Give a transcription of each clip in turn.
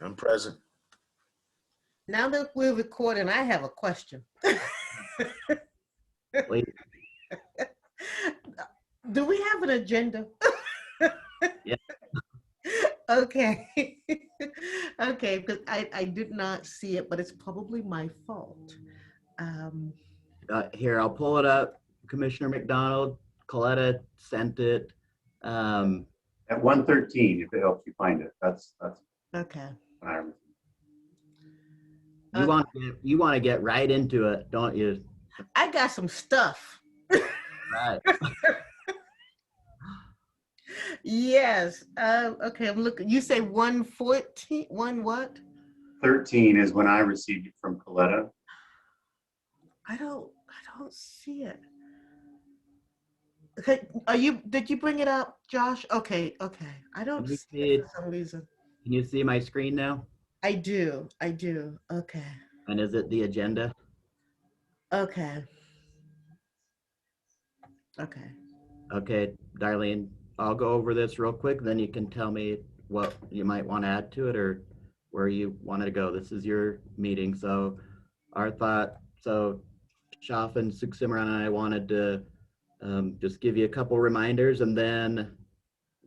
I'm present. Now that we're recording, I have a question. Wait, Do we have an agenda? yeah, Okay. Okay, because I did not see it, but it's probably my fault. Um, here, I'll pull it up. Commissioner McDonald, Coletta sent it. Um, At 113, if it helps you find it. That's okay. when I you want to get right into it, don't you? I got some stuff. Right. Yes. Okay, I'm looking. You say 114? One what? 13 is when I received it from Coletta. I don't see it. Okay, did you bring it up, Josh? Okay. I don't Can you see see it it? for some reason. Can you see my screen now? I do. Okay. And is it the agenda? Okay. Okay, Darlene, I'll go over this real quick, then you can tell me what you might want to add to it or where you wanted to go. This is your meeting, so our thought, so Shafin, Sukhsimran, and I wanted to just give you a couple reminders and then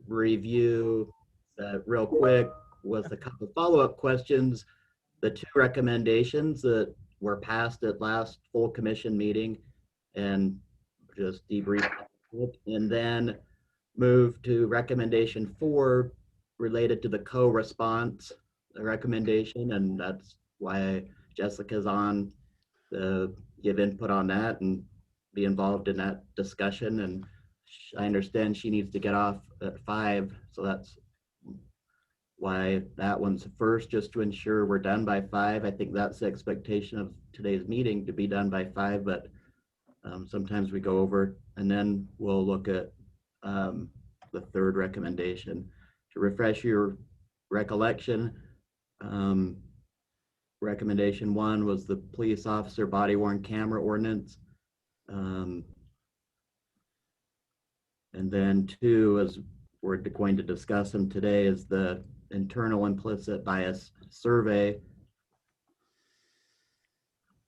review real quick with a couple follow-up questions, the two recommendations that were passed at last full commission meeting, and just debrief it, and then move to recommendation 4 related to the co-response recommendation, and that's why Jessica's on to give input on that and be involved in that discussion. And I understand she needs to get off at 5, so that's why that one's first, just to ensure we're done by 5. I think that's the expectation of today's meeting, to be done by 5, but sometimes we go over, and then we'll look at the third recommendation. To refresh your recollection, recommendation 1 was the police officer body worn camera ordinance. And then 2, as we're going to discuss them today, is the internal implicit bias survey.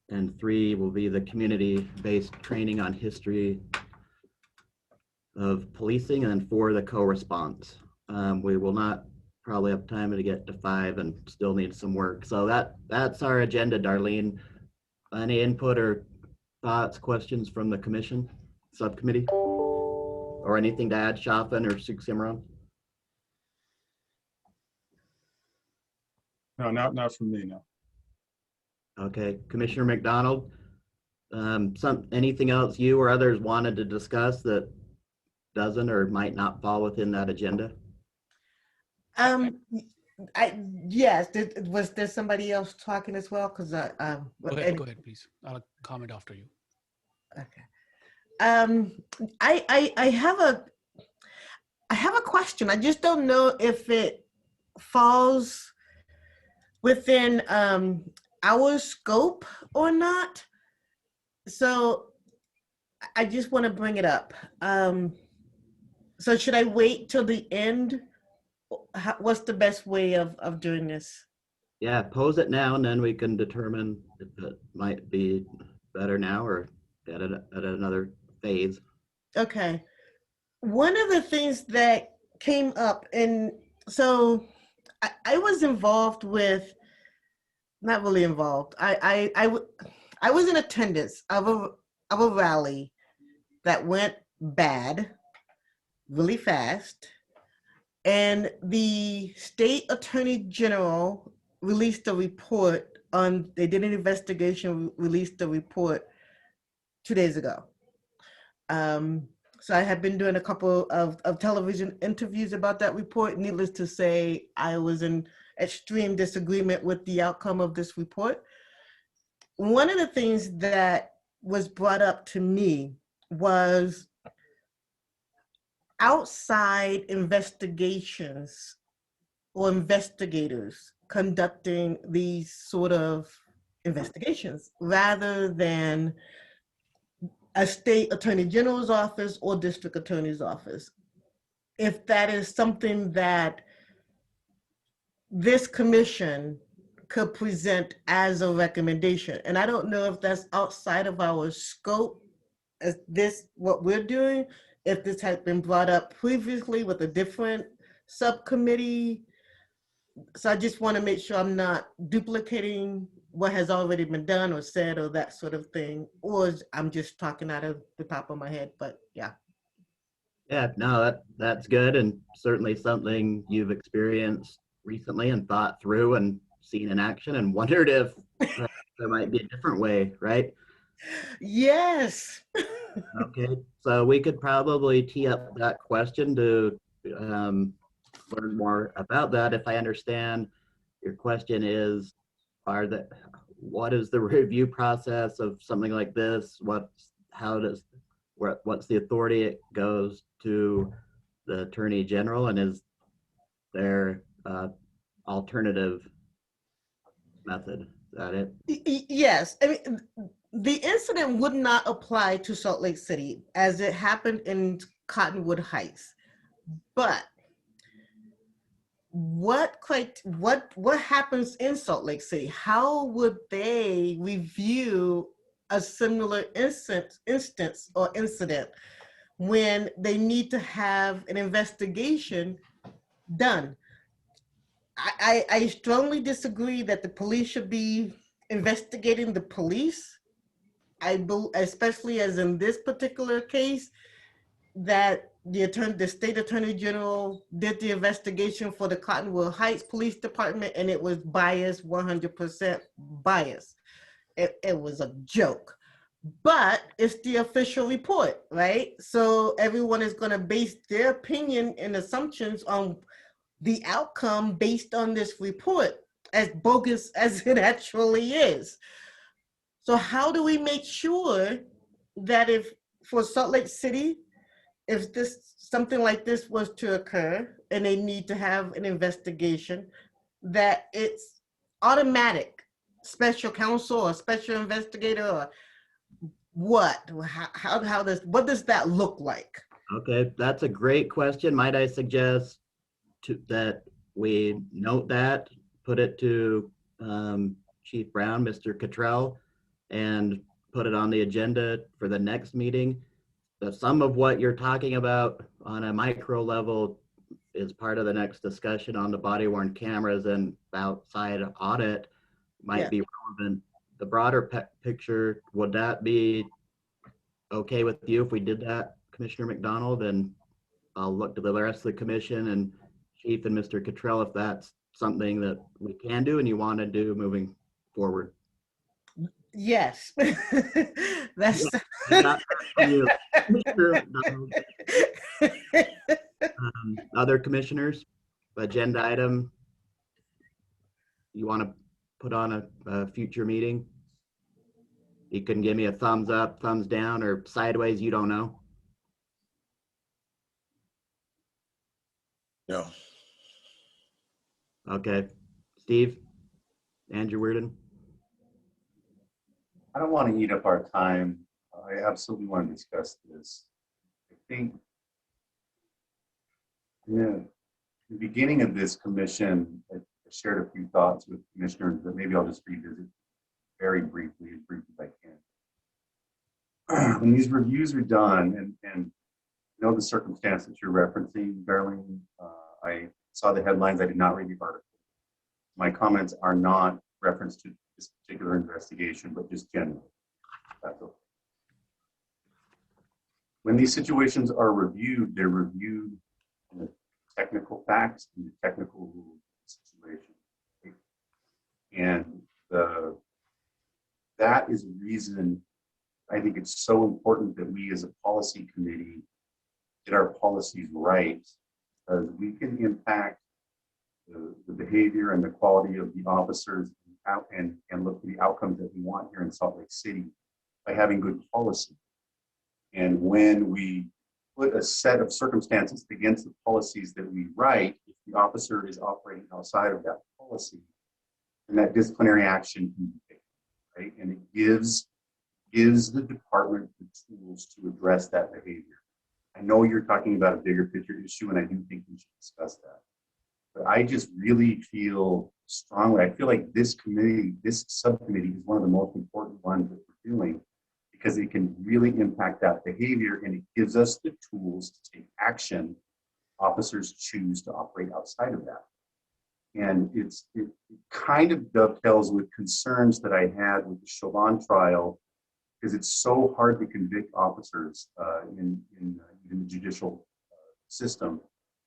And 3 will be the community-based training on history of policing, and then 4, the co-response. We will not probably have time to get to 5 and still need some work. So that's our agenda, Darlene. Any input or thoughts, questions from the commission, subcommittee? Or anything to add, Shafin or Sukhsimran? No, not from me, no. Okay, Commissioner McDonald, anything else you or others wanted to discuss that doesn't or might not fall within that agenda? Yes. Was there somebody else talking as well? Because Go ahead, please. I'll comment after you. Okay. I have a question. I just don't know if it falls within our scope or not. So I just want to bring it up. So should I wait till the end? What's the best way of doing this? Yeah, pose it now, and then we can determine if it might be better now or at another phase. Okay. One of the things that came up, and so I was involved with, not really involved. I was in attendance of a rally that went bad really fast, and the state attorney general released a report on. They did an investigation, released a report 2 days ago. So I had been doing a couple of television interviews about that report. Needless to say, I was in extreme disagreement with the outcome of this report. One of the things that was brought up to me was outside investigations or investigators conducting these sort of investigations rather than a state attorney general's office or district attorney's office. If that is something that this commission could present as a recommendation. And I don't know if that's outside of our scope as this, what we're doing, if this has been brought up previously with a different subcommittee. So I just want to make sure I'm not duplicating what has already been done or said or that sort of thing, or I'm just talking out of the top of my head, but yeah. Yeah, no, that's good, and certainly something you've experienced recently and thought through and seen in action and wondered if there might be a different way, right? Yes. Okay, so we could probably tee up that question to learn more about that. If I understand, your question is, what is the review process of something like this? What's the authority? It goes to the Attorney General, and is there alternative method? Is that it? Yes. I mean, the incident would not apply to Salt Lake City as it happened in Cottonwood Heights. But what happens in Salt Lake City? How would they review a similar instance or incident when they need to have an investigation done? I strongly disagree that the police should be investigating the police. Especially as in this particular case, that the state attorney general did the investigation for the Cottonwood Heights Police Department, and it was biased, 100% biased. It was a joke. But it's the official report, right? So everyone is going to base their opinion and assumptions on the outcome based on this report, as bogus as it actually is. So how do we make sure that if for Salt Lake City, if this something like this was to occur and they need to have an investigation, that it's automatic special counsel or special investigator, or what? What does that look like? Okay, that's a great question. Might I suggest that we note that, put it to Chief Brown, Mr. Cottrell, and put it on the agenda for the next meeting. Some of what you're talking about on a micro level is part of the next discussion on the body worn cameras and outside audit might be relevant. The broader picture, would that be okay with you if we did that, Commissioner McDonald? And I'll look to the rest of the commission and Chief and Mr. Cottrell if that's something that we can do and you want to do moving forward. Yes. That's I got that from you. Other commissioners, agenda item you want to put on a future meeting? You can give me a thumbs up, thumbs down, or sideways, you don't know. No. Okay. Steve? Andrew Weirden? I don't want to eat up our time. I absolutely want to discuss this. I think in the beginning of this commission, I shared a few thoughts with commissioners, but maybe I'll just revisit very briefly, as brief as I can. When these reviews are done, and you know the circumstance that you're referencing, Darlene, I saw the headlines. I did not read the article. My comments are not reference to this particular investigation, but just generally. That's okay. When these situations are reviewed, they're reviewed in the technical facts and the technical rules of the situation. And that is the reason I think it's so important that we as a policy committee get our policies right, because we can impact the behavior and the quality of the officers and look for the outcomes that we want here in Salt Lake City by having good policy. And when we put a set of circumstances against the policies that we write, if the officer is operating outside of that policy, then that disciplinary action can be taken, right? And it gives the department the tools to address that behavior. I know you're talking about a bigger picture issue, and I do think we should discuss that. But I just really feel strongly, I feel like this committee, this subcommittee is one of the most important ones that we're doing because it can really impact that behavior and it gives us the tools to take action. Officers choose to operate outside of that. And it kind of dovetails with concerns that I had with the Chauvin trial, because it's so hard to convict officers in the judicial system,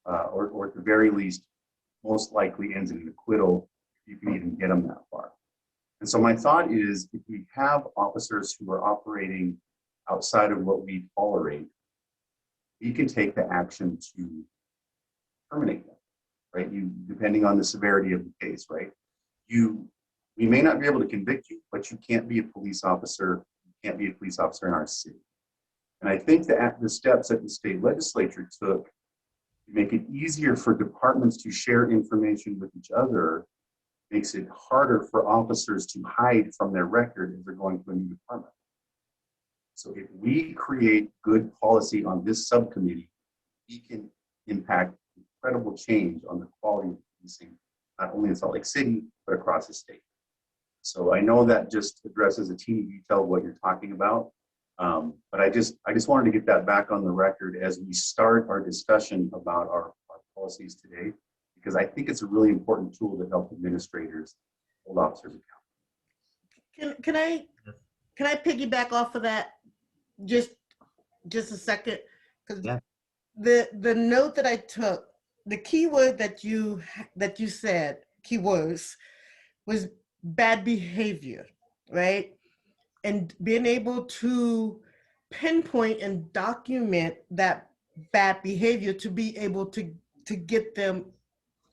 or at the very least, most likely ends in an acquittal if you can even get them that far. And so my thought is, if we have officers who are operating outside of what we tolerate, we can take the action to terminate them, right? Depending on the severity of the case, right? We may not be able to convict you, but you can't be a police officer. You can't be a police officer in our city. And I think that the steps that the state legislature took to make it easier for departments to share information with each other makes it harder for officers to hide from their record as they're going to a new department. So if we create good policy on this subcommittee, we can impact incredible change on the quality of policing, not only in Salt Lake City, but across the state. So I know that just addresses a teeny detail of what you're talking about. But I just wanted to get that back on the record as we start our discussion about our policies today, because I think it's a really important tool to help administrators hold officers accountable. Can I piggyback off of that just a second? Because Yeah. the note that I took, the keyword that you said, keywords, was bad behavior, right? And being able to pinpoint and document that bad behavior to be able to get them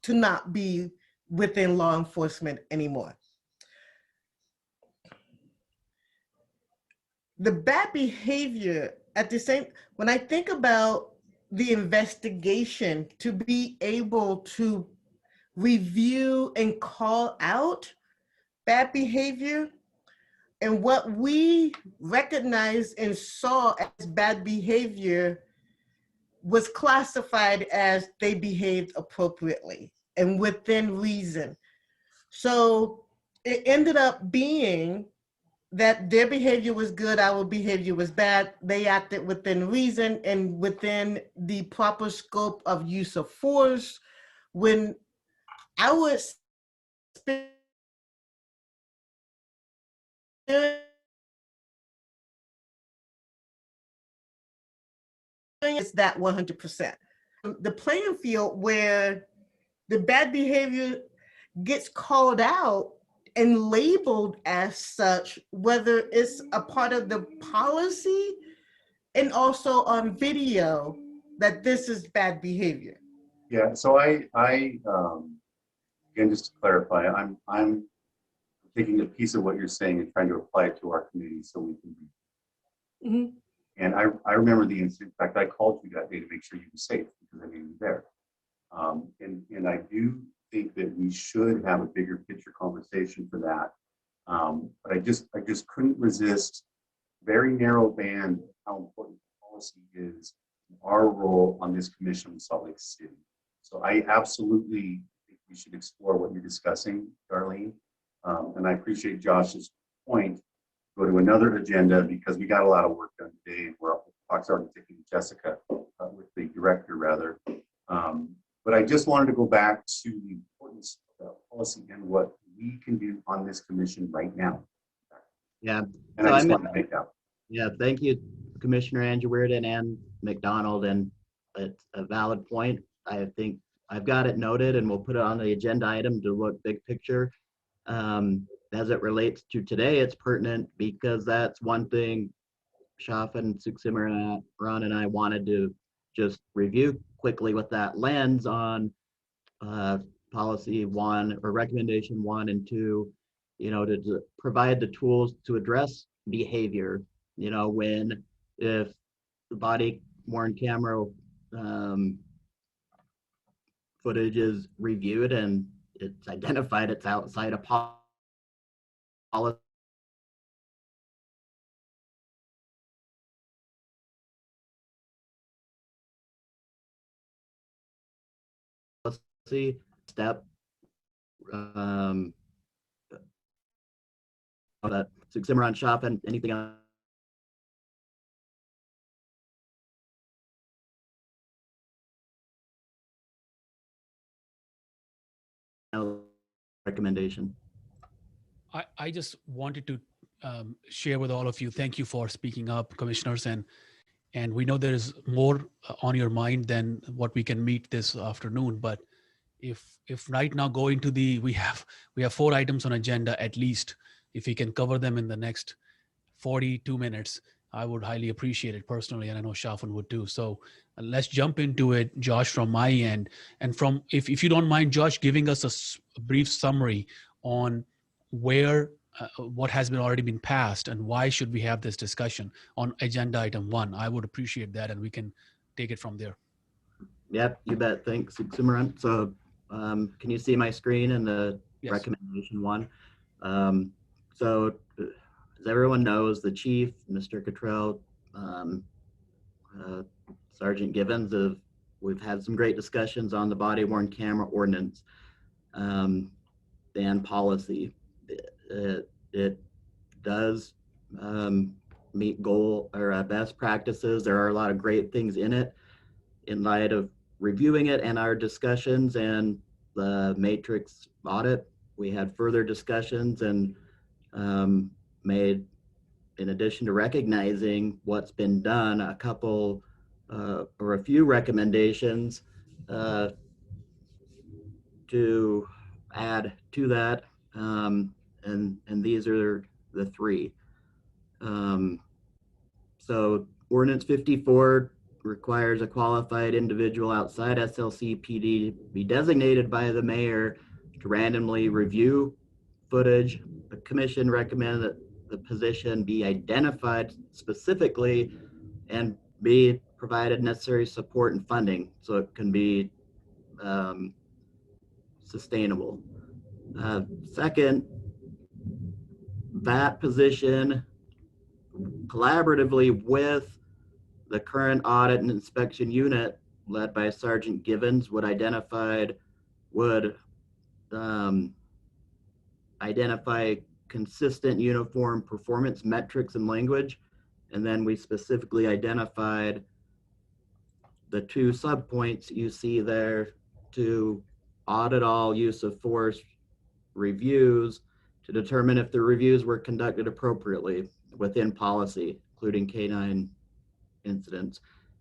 to not be within law enforcement anymore. The bad behavior at the same, when I think about the investigation, to be able to review and call out bad behavior, and what we recognized and saw as bad behavior was classified as they behaved appropriately and within reason. So it ended up being that their behavior was good, our behavior was bad. They acted within reason and within the proper scope of use of force. When our is that 100%. The playing field where the bad behavior gets called out and labeled as such, whether it's a part of the policy and also on video that this is bad behavior. Yeah, so I again, just to clarify, I'm taking a piece of what you're saying and trying to apply it to our community so we can be. Mm-hmm. And I remember the incident. In fact, I called you that day to make sure you were safe because I knew you were there. And I do think that we should have a bigger picture conversation for that. But I just couldn't resist very narrow band of how important policy is in our role on this commission in Salt Lake City. So I absolutely think we should explore what you're discussing, Darlene. And I appreciate Josh's point. Go to another agenda because we got a lot of work done today. We're already taking Jessica with the director rather. But I just wanted to go back to the importance of policy and what we can do on this commission right now. Yeah. And So I just wanted to make that. Yeah, thank you, Commissioner Andrew Weirden and McDonald, and it's a valid point. I think I've got it noted and we'll put it on the agenda item to look big picture. As it relates to today, it's pertinent because that's one thing Shafin, Sukhsimar, Ron, and I wanted to just review quickly with that lens on policy 1 or recommendation 1 and 2, to provide the tools to address behavior, when if the body worn camera footage is reviewed and it's identified it's outside of policy, step. That Simran, Shafin, anything else? Recommendation. I just wanted to share with all of you. Thank you for speaking up, commissioners, and we know there is more on your mind than what we can meet this afternoon. But if right now going to we have 4 items on agenda at least. If we can cover them in the next 42 minutes, I would highly appreciate it personally, and I know Shafin would too. So let's jump into it, Josh, from my end. And from, if you don't mind, Josh, giving us a brief summary on where, what has been already been passed and why should we have this discussion on agenda item 1. I would appreciate that, and we can take it from there. Yep, you bet. Thanks, Simran. So can you see my screen and the Yes. recommendation 1? So as everyone knows, the chief, Mr. Cottrell, Sergeant Givens, we've had some great discussions on the body-worn camera ordinance and policy. It does meet goal or best practices. There are a lot of great things in it. In light of reviewing it and our discussions and the matrix audit, we had further discussions and made, in addition to recognizing what's been done, a couple or a few recommendations to add to that, and these are the 3. So Ordinance 54 requires a qualified individual outside SLC PD be designated by the mayor to randomly review footage. The commission recommended that the position be identified specifically and be provided necessary support and funding so it can be sustainable. Second, that position collaboratively with the current audit and inspection unit led by Sergeant Givens would identify consistent uniform performance metrics and language. And then we specifically identified the 2 subpoints you see there to audit all use of force reviews to determine if the reviews were conducted appropriately within policy, including K9 incidents,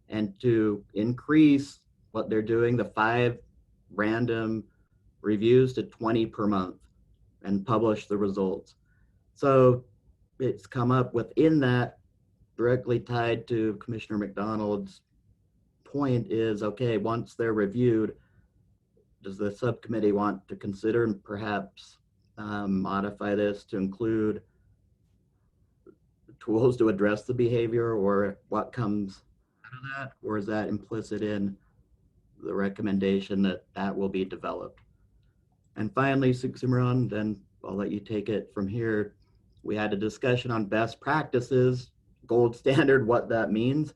and to increase what they're doing, the 5 random reviews, to 20 per month and publish the results. So it's come up within that, directly tied to Commissioner McDonald's point is, okay, once they're reviewed, does the subcommittee want to consider and perhaps modify this to include tools to address the behavior, or what comes out of that? Or is that implicit in the recommendation that that will be developed? And finally, Simran, then I'll let you take it from here. We had a discussion on best practices, gold standard, what that means.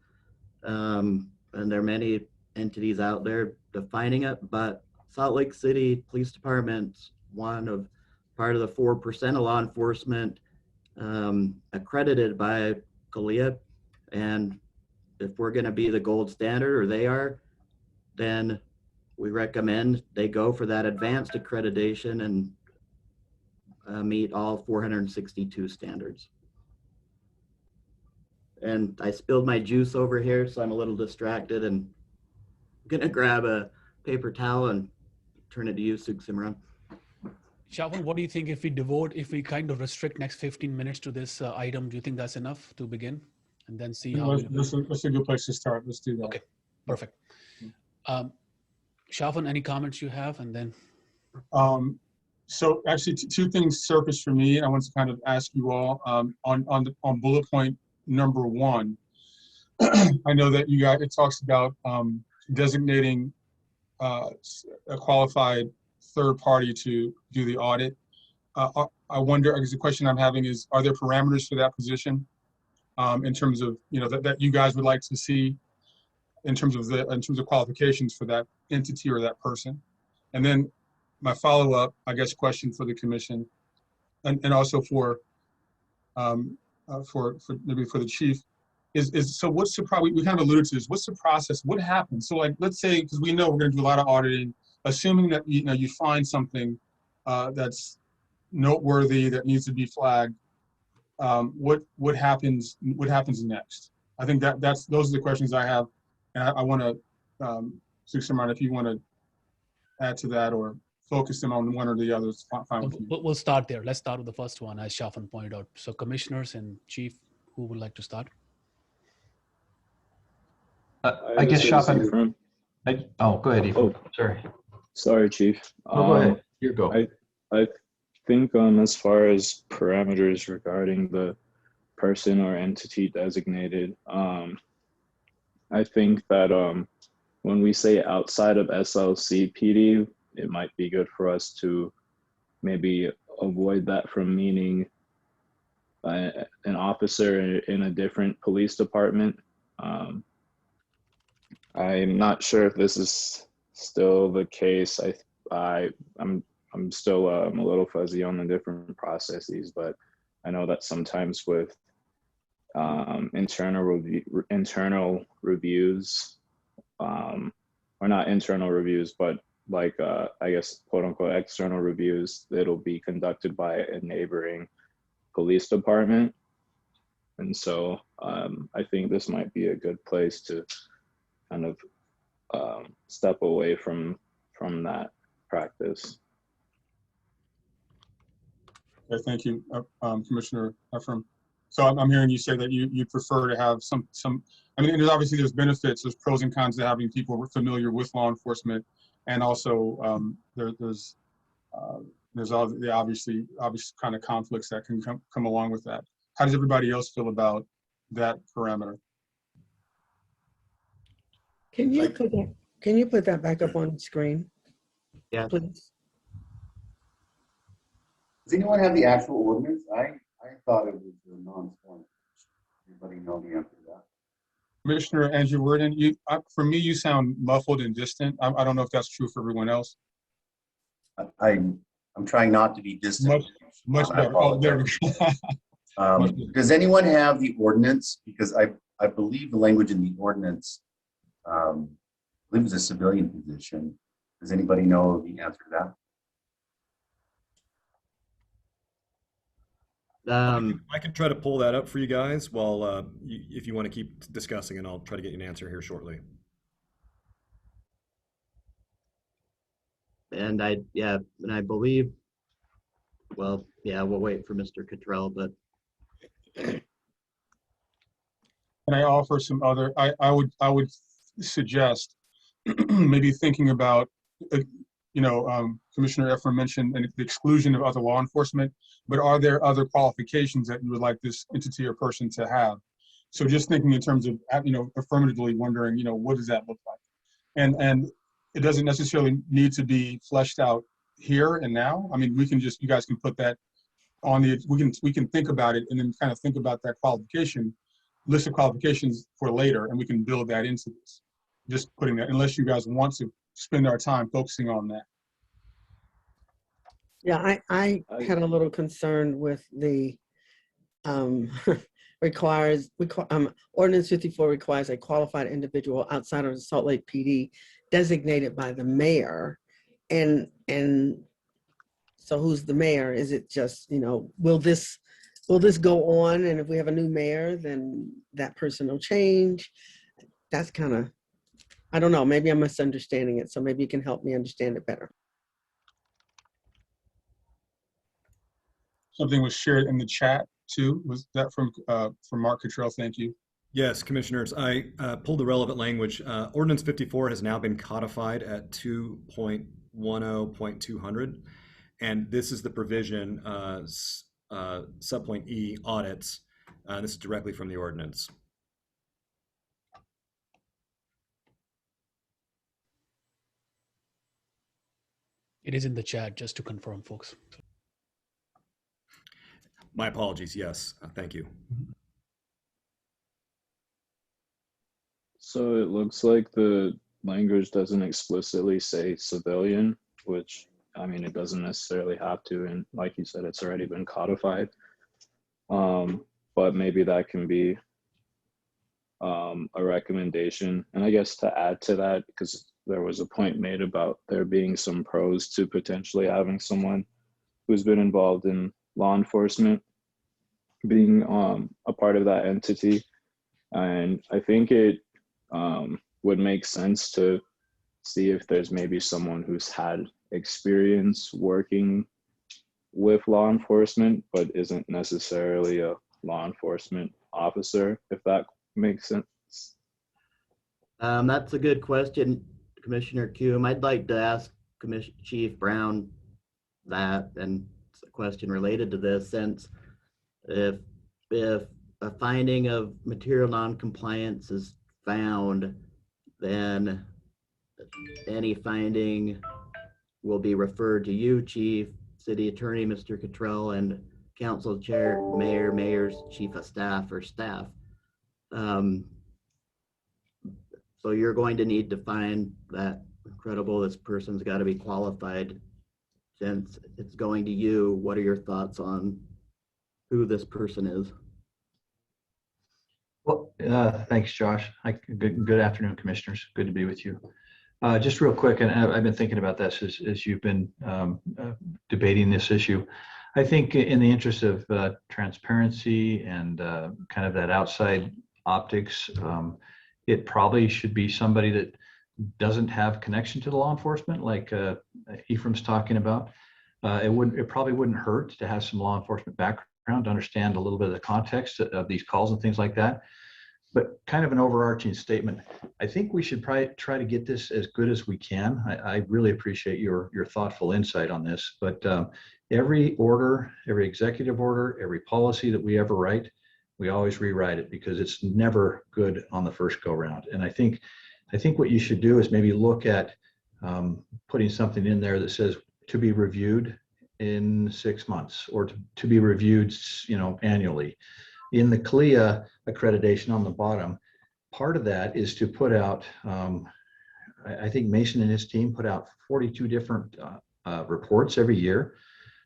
And there are many entities out there defining it, but Salt Lake City Police Department's part of the 4% of law enforcement accredited by CALEA. And if we're going to be the gold standard, or they are, then we recommend they go for that advanced accreditation and meet all 462 standards. And I spilled my juice over here, so I'm a little distracted, and I'm gonna grab a paper towel and turn it to you, Simran. Shafin, what do you think if we kind of restrict next 15 minutes to this item? Do you think that's enough to begin? And then see how that's a good place to start. Let's do that. Okay, perfect. Shafin, any comments you have? And then so actually 2 things surfaced for me. I want to kind of ask you all on bullet point number 1. I know that it talks about designating a qualified third party to do the audit. I wonder, because the question I'm having is, are there parameters for that position in terms of, that you guys would like to see in terms of qualifications for that entity or that person? And then my follow-up, I guess, question for the commission, and also for maybe for the chief, is so what's the probably we kind of alluded to this. What's the process? What happens? So like, let's say, because we know we're going to do a lot of auditing, assuming that you find something that's noteworthy that needs to be flagged. What happens? What happens next? I think those are the questions I have, and I want to, Suxamar, if you want to add to that or focus them on one or the other, it's fine with you. We'll start there. Let's start with the first one, as Shafan pointed out. So commissioners and chief, who would like to start? I guess Shafan. Oh, go ahead, Ifo. Sorry. Sorry, Chief. No, go ahead. You go. I think as far as parameters regarding the person or entity designated, I think that when we say outside of SLC PD, it might be good for us to maybe avoid that from meaning an officer in a different police department. I'm not sure if this is still the case. I'm still a little fuzzy on the different processes, but I know that sometimes with internal reviews, or not internal reviews, but like I guess quote unquote external reviews, it'll be conducted by a neighboring police department, and so I think this might be a good place to kind of step away from that practice. Okay, thank you, Commissioner Ephraim. So I'm hearing you say that you prefer to have some. I mean, there's benefits, there's pros and cons to having people familiar with law enforcement, and also there's all the obvious kind of conflicts that can come along with that. How does everybody else feel about that parameter? Can you put that back up on the screen? Yeah. Please. Does anyone have the actual ordinance? I thought it was a non-form. Anybody know the answer to that? Commissioner Andrew Worden, for me, you sound muffled and distant. I don't know if that's true for everyone else. I'm trying not to be distant. Much I better. Oh, there we go. Does anyone have the ordinance? Because I believe the language in the ordinance, I believe it was a civilian position. Does anybody know the answer to that? I can try to pull that up for you guys while if you want to keep discussing, and I'll try to get you an answer here shortly. And I believe, well, yeah, we'll wait for Mr. Cottrell, but Can I offer some other? I would suggest maybe thinking about, Commissioner Ephraim mentioned the exclusion of other law enforcement, but are there other qualifications that you would like this entity or person to have? So just thinking in terms of, affirmatively wondering, what does that look like? And it doesn't necessarily need to be fleshed out here and now. I mean, you guys can put that on we can think about it and then kind of think about that list of qualifications for later, and we can build that into this. Just putting that, unless you guys want to spend our time focusing on that. Yeah, I had a little concern with the Ordinance 54 requires a qualified individual outside of the Salt Lake PD designated by the mayor. And so who's the mayor? Is it just, will this go on? And if we have a new mayor, then that person will change. That's kind of, I don't know, maybe I'm misunderstanding it. So maybe you can help me understand it better. Something was shared in the chat too. Was that from Mark Cottrell? Thank you. Yes, commissioners, I pulled the relevant language. Ordinance 54 has now been codified at 2.10.200, and this is the provision, subpoint E, audits. This is directly from the ordinance. It is in the chat, just to confirm, folks. My apologies. Yes, thank you. So it looks like the language doesn't explicitly say civilian, which I mean, it doesn't necessarily have to, and like you said, it's already been codified. But maybe that can be a recommendation. And I guess to add to that, because there was a point made about there being some pros to potentially having someone who's been involved in law enforcement being a part of that entity. And I think it would make sense to see if there's maybe someone who's had experience working with law enforcement, but isn't necessarily a law enforcement officer, if that makes sense. That's a good question, Commissioner Cume. I'd like to ask Chief Brown that, and it's a question related to this, since if a finding of material noncompliance is found, then any finding will be referred to you, Chief, City Attorney, Mr. Cottrell, and Council Chair, Mayor, Mayor's Chief of Staff or staff. So you're going to need to find that credible, this person's got to be qualified. Since it's going to you, what are your thoughts on who this person is? Well, thanks, Josh. Good afternoon, commissioners. Good to be with you. Just real quick, and I've been thinking about this as you've been debating this issue. I think in the interest of transparency and kind of that outside optics, it probably should be somebody that doesn't have connection to the law enforcement, like Ephraim's talking about. It probably wouldn't hurt to have some law enforcement background to understand a little bit of the context of these calls and things like that. But kind of an overarching statement, I think we should probably try to get this as good as we can. I really appreciate your thoughtful insight on this, but every order, every executive order, every policy that we ever write, we always rewrite it because it's never good on the first go round. And I think what you should do is maybe look at putting something in there that says to be reviewed in 6 months, or to be reviewed, annually. In the CLIA accreditation on the bottom, part of that is to put out, I think Mason and his team put out 42 different reports every year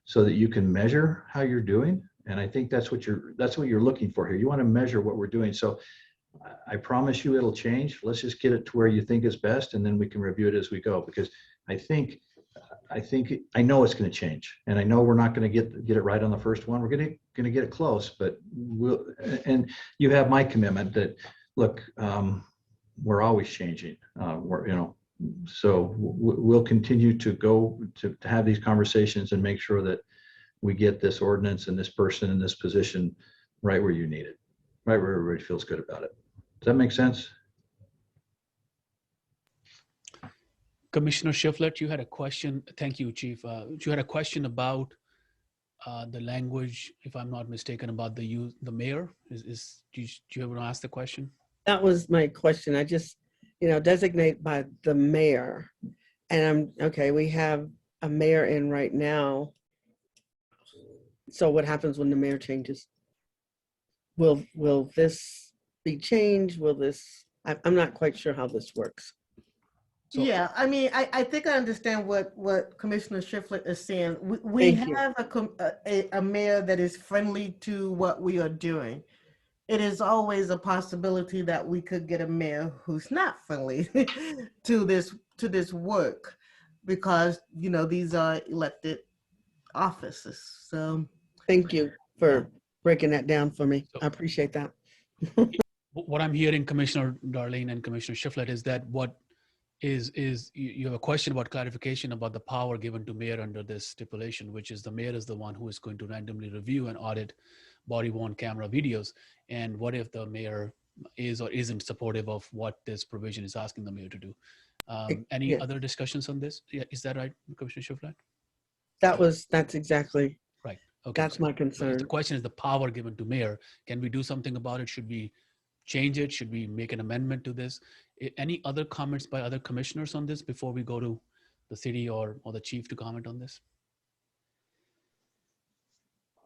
so that you can measure how you're doing. And I think that's what you're looking for here. You want to measure what we're doing. So I promise you it'll change. Let's just get it to where you think is best, and then we can review it as we go, because I know it's going to change, and I know we're not going to get it right on the first one. We're going to get it close, but and you have my commitment that, look, we're always changing. So we'll continue to go to have these conversations and make sure that we get this ordinance and this person in this position right where you need it, right where everybody feels good about it. Does that make sense? Commissioner Shiflett, you had a question. Thank you, Chief. You had a question about the language, if I'm not mistaken, about the mayor. Do you ever ask the question? That was my question. I just, designate by the mayor. And okay, we have a mayor in right now. So what happens when the mayor changes? Will this be changed? I'm not quite sure how this works. So, yeah, I mean, I think I understand what Commissioner Shiflett is saying. We have a mayor that is friendly to what we are doing. It is always a possibility that we could get a mayor who's not friendly to this work, because these are elected offices. So thank you for breaking that down for me. I appreciate that. What I'm hearing, Commissioner Darlene and Commissioner Shiflett, is that you have a question about clarification about the power given to mayor under this stipulation, which is the mayor is the one who is going to randomly review and audit body-worn camera videos. And what if the mayor is or isn't supportive of what this provision is asking the mayor to do? Any other discussions on this? Yeah, is that right, Commissioner Shiflett? That's exactly right. Okay, that's my concern. So the question is the power given to mayor. Can we do something about it? Should we change it? Should we make an amendment to this? Any other comments by other commissioners on this before we go to the city or the chief to comment on this?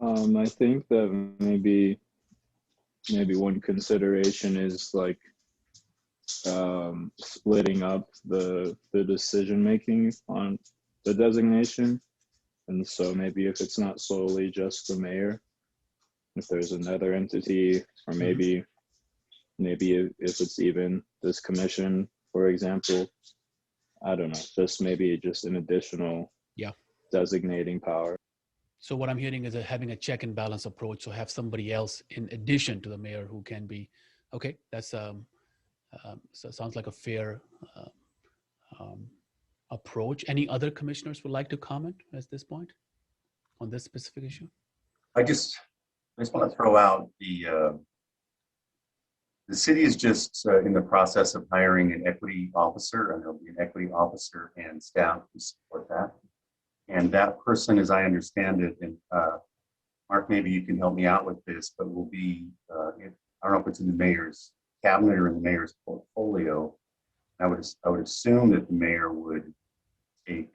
I think that maybe one consideration is like splitting up the decision making on the designation. And so maybe if it's not solely just the mayor, if there's another entity, or maybe if it's even this commission, for example, I don't know, just maybe just an additional designating power. So what I'm hearing is having a check and balance approach. So have somebody else in addition to the mayor who can be, okay, that's so it sounds like a fair approach. Any other commissioners would like to comment at this point on this specific issue? I just want to throw out the city is just in the process of hiring an equity officer, and there'll be an equity officer and staff to support that. And that person, as I understand it, and Mark, maybe you can help me out with this, but will be, I don't know if it's in the mayor's cabinet or in the mayor's portfolio. I would assume that the mayor would take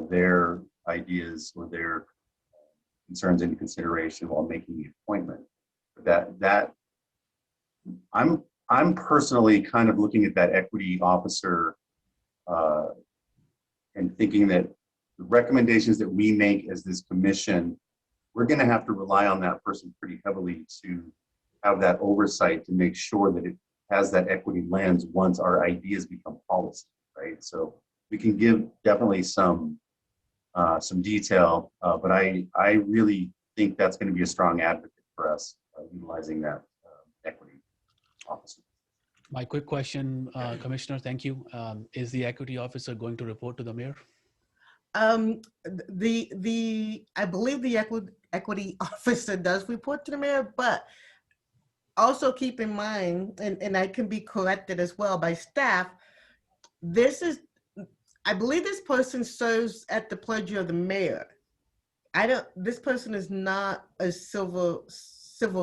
their ideas or their concerns into consideration while making the appointment. That I'm personally kind of looking at that equity officer and thinking that the recommendations that we make as this commission, we're going to have to rely on that person pretty heavily to have that oversight to make sure that it has that equity lens once our ideas become policy, right? So we can give definitely some detail, but I really think that's going to be a strong advocate for us utilizing that equity officer. My quick question, Commissioner, thank you. Is the equity officer going to report to the mayor? I believe the equity officer does report to the mayor, but also keep in mind, and I can be corrected as well by staff, I believe this person serves at the pleasure of the mayor. This person is not a civil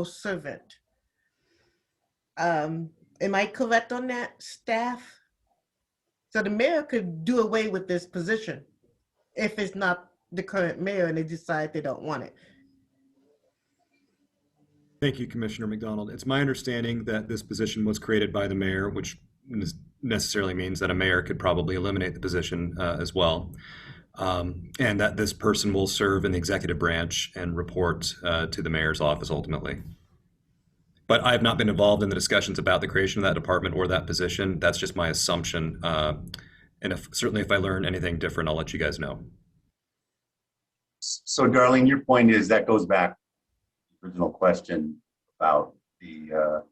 servant. Am I correct on that, staff? So the mayor could do away with this position if it's not the current mayor and they decide they don't want it. Thank you, Commissioner McDonald. It's my understanding that this position was created by the mayor, which necessarily means that a mayor could probably eliminate the position as well. And that this person will serve in the executive branch and report to the mayor's office ultimately. But I have not been involved in the discussions about the creation of that department or that position. That's just my assumption. And certainly if I learn anything different, I'll let you guys know. So Darlene, your point is that goes back to the original question about the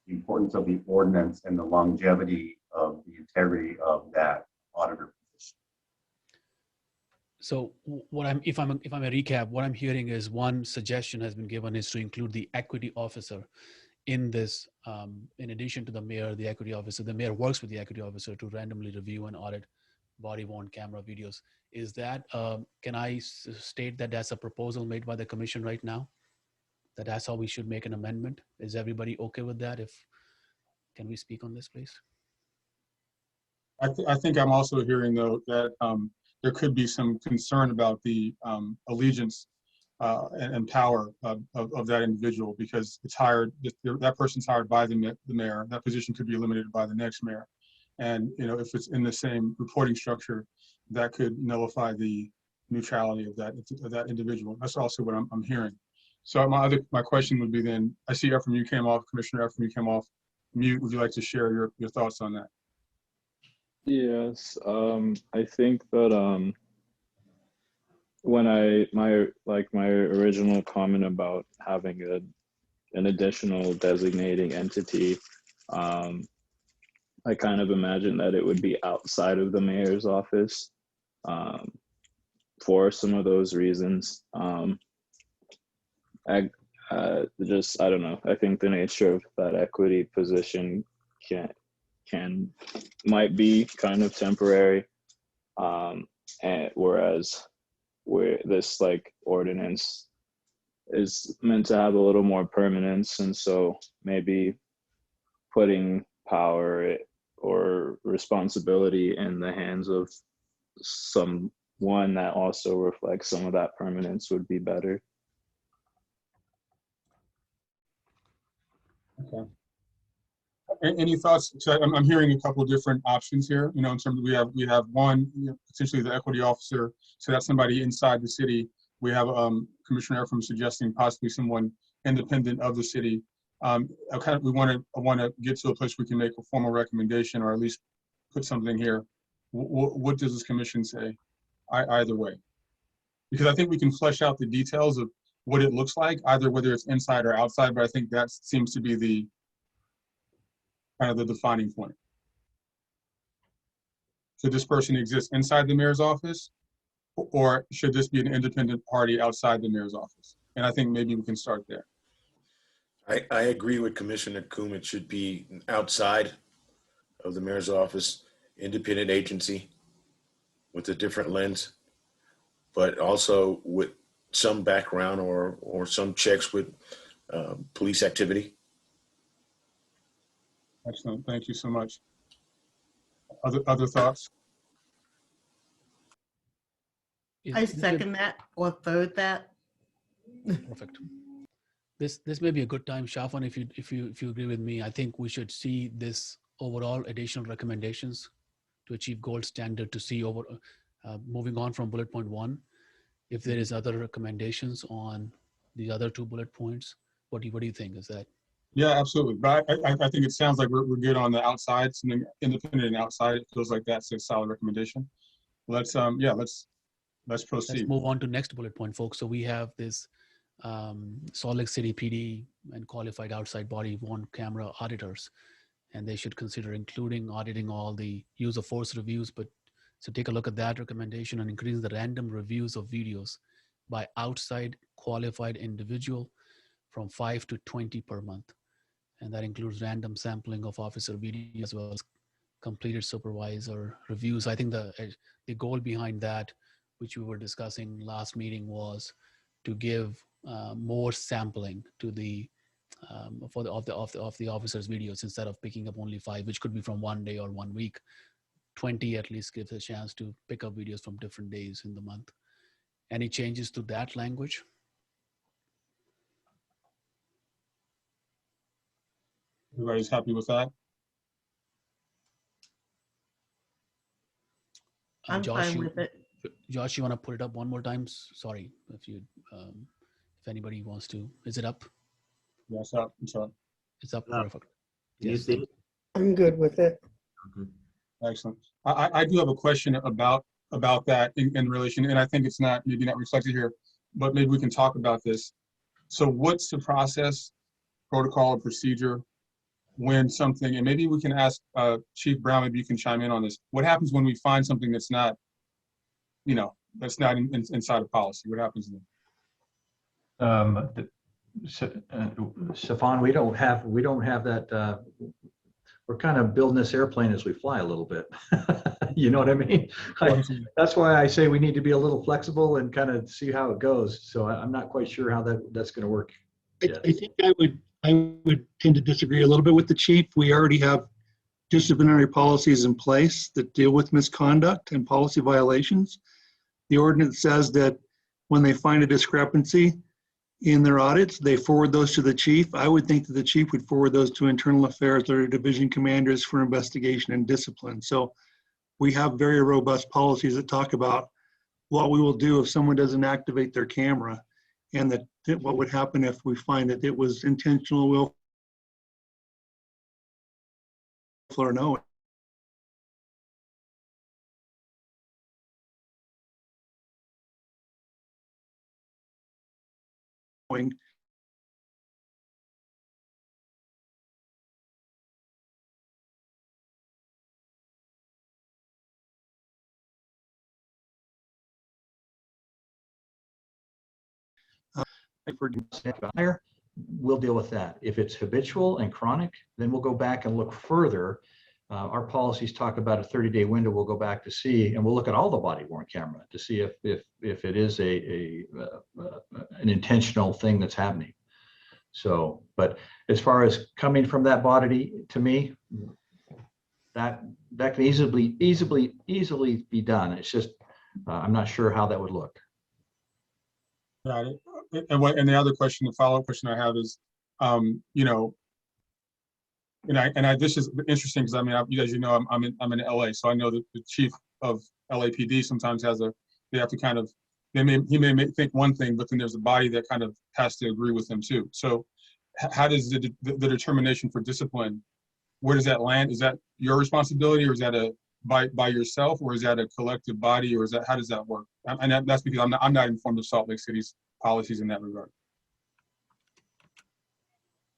importance of the ordinance and the longevity of the integrity of that auditor position. So if I'm a recap, what I'm hearing is one suggestion has been given is to include the equity officer in this, in addition to the mayor, the equity officer. The mayor works with the equity officer to randomly review and audit body-worn camera videos. Is that, can I state that that's a proposal made by the commission right now? That's how we should make an amendment? Is everybody okay with that? Can we speak on this, please? I think I'm also hearing though that there could be some concern about the allegiance and power of that individual, because it's hired, that person's hired by the mayor. That position could be eliminated by the next mayor. And if it's in the same reporting structure, that could nullify the neutrality of that individual. That's also what I'm hearing. So my question would be then, I see Ephraim, you came off, Commissioner Ephraim, you came off mute. Would you like to share your thoughts on that? Yes, I think that when my original comment about having an additional designating entity, I kind of imagined that it would be outside of the mayor's office for some of those reasons. I don't know. I think the nature of that equity position might be kind of temporary, and whereas this ordinance is meant to have a little more permanence, and so maybe putting power or responsibility in the hands of someone that also reflects some of that permanence would be better. Okay. Any thoughts? So I'm hearing a couple of different options here, in terms of we have one, potentially the equity officer. So that's somebody inside the city. We have Commissioner Ephraim suggesting possibly someone independent of the city. I want to get to a place we can make a formal recommendation, or at least put something here. What does this commission say? Either way, because I think we can flesh out the details of what it looks like, either whether it's inside or outside. But I think that seems to be the kind of the defining point. Should this person exist inside the mayor's office, or should this be an independent party outside the mayor's office? And I think maybe we can start there. I agree with Commissioner Coombe. It should be outside of the mayor's office, independent agency with a different lens, but also with some background or some checks with police activity. Excellent. Thank you so much. Other thoughts? I second that or third that. Perfect. This may be a good time, Shafan, if you agree with me. I think we should see this overall additional recommendations to achieve gold standard, to see over moving on from bullet point 1. If there is other recommendations on the other 2 bullet points, what do you think? Is that? Yeah, absolutely. But I think it sounds like we're good on the outside, something independent and outside. It feels like that's a solid recommendation. Let's proceed. Let's move on to next bullet point, folks. So we have this Salt Lake City PD and qualified outside body want camera auditors, and they should consider including auditing all the use of force reviews. But so take a look at that recommendation and increase the random reviews of videos by outside qualified individual from 5 to 20 per month. And that includes random sampling of officer videos as well as completed supervisor reviews. I think the goal behind that, which we were discussing last meeting, was to give more sampling to the of the officers' videos instead of picking up only 5, which could be from 1 day or 1 week. 20 at least gives a chance to pick up videos from different days in the month. Any changes to that language? Everybody's happy with that? I'm Josh, fine with it. Josh, you want to put it up one more time? Sorry, if anybody wants to. Is it up? Yeah, it's up. It's up. It's up. Up. Perfect. Do you Yes, see it? I'm good with it. Okay. Excellent. I do have a question about that in relation, and I think it's maybe not reflected here, but maybe we can talk about this. So what's the process, protocol, or procedure when something, and maybe we can ask Chief Brown, maybe you can chime in on this. What happens when we find something that's not, inside of policy? What happens then? Stefan, we don't have that. We're kind of building this airplane as we fly a little bit. You know what I mean? That's why I say we need to be a little flexible and kind of see how it goes. So I'm not quite sure how that's going to work. I think I would tend to disagree a little bit with the chief. We already have disciplinary policies in place that deal with misconduct and policy violations. The ordinance says that when they find a discrepancy in their audits, they forward those to the chief. I would think that the chief would forward those to internal affairs or division commanders for investigation and discipline. So we have very robust policies that talk about what we will do if someone doesn't activate their camera, and that what would happen if we find that it was intentional, willful, or no. We'll deal with that. If it's habitual and chronic, then we'll go back and look further. Our policies talk about a 30-day window. We'll go back to see, and we'll look at all the body worn camera to see if it is an intentional thing that's happening. So, but as far as coming from that body, to me, that can easily be done. It's just I'm not sure how that would look. Got it. And the other question, the follow-up question I have is, this is interesting because I mean, you guys, I'm in LA, so I know that the chief of LAPD sometimes they have to kind of, he may think one thing, but then there's a body that kind of has to agree with them too. So how does the determination for discipline, where does that land? Is that your responsibility, or is that by yourself, or is that a collective body, or how does that work? And that's because I'm not informed of Salt Lake City's policies in that regard.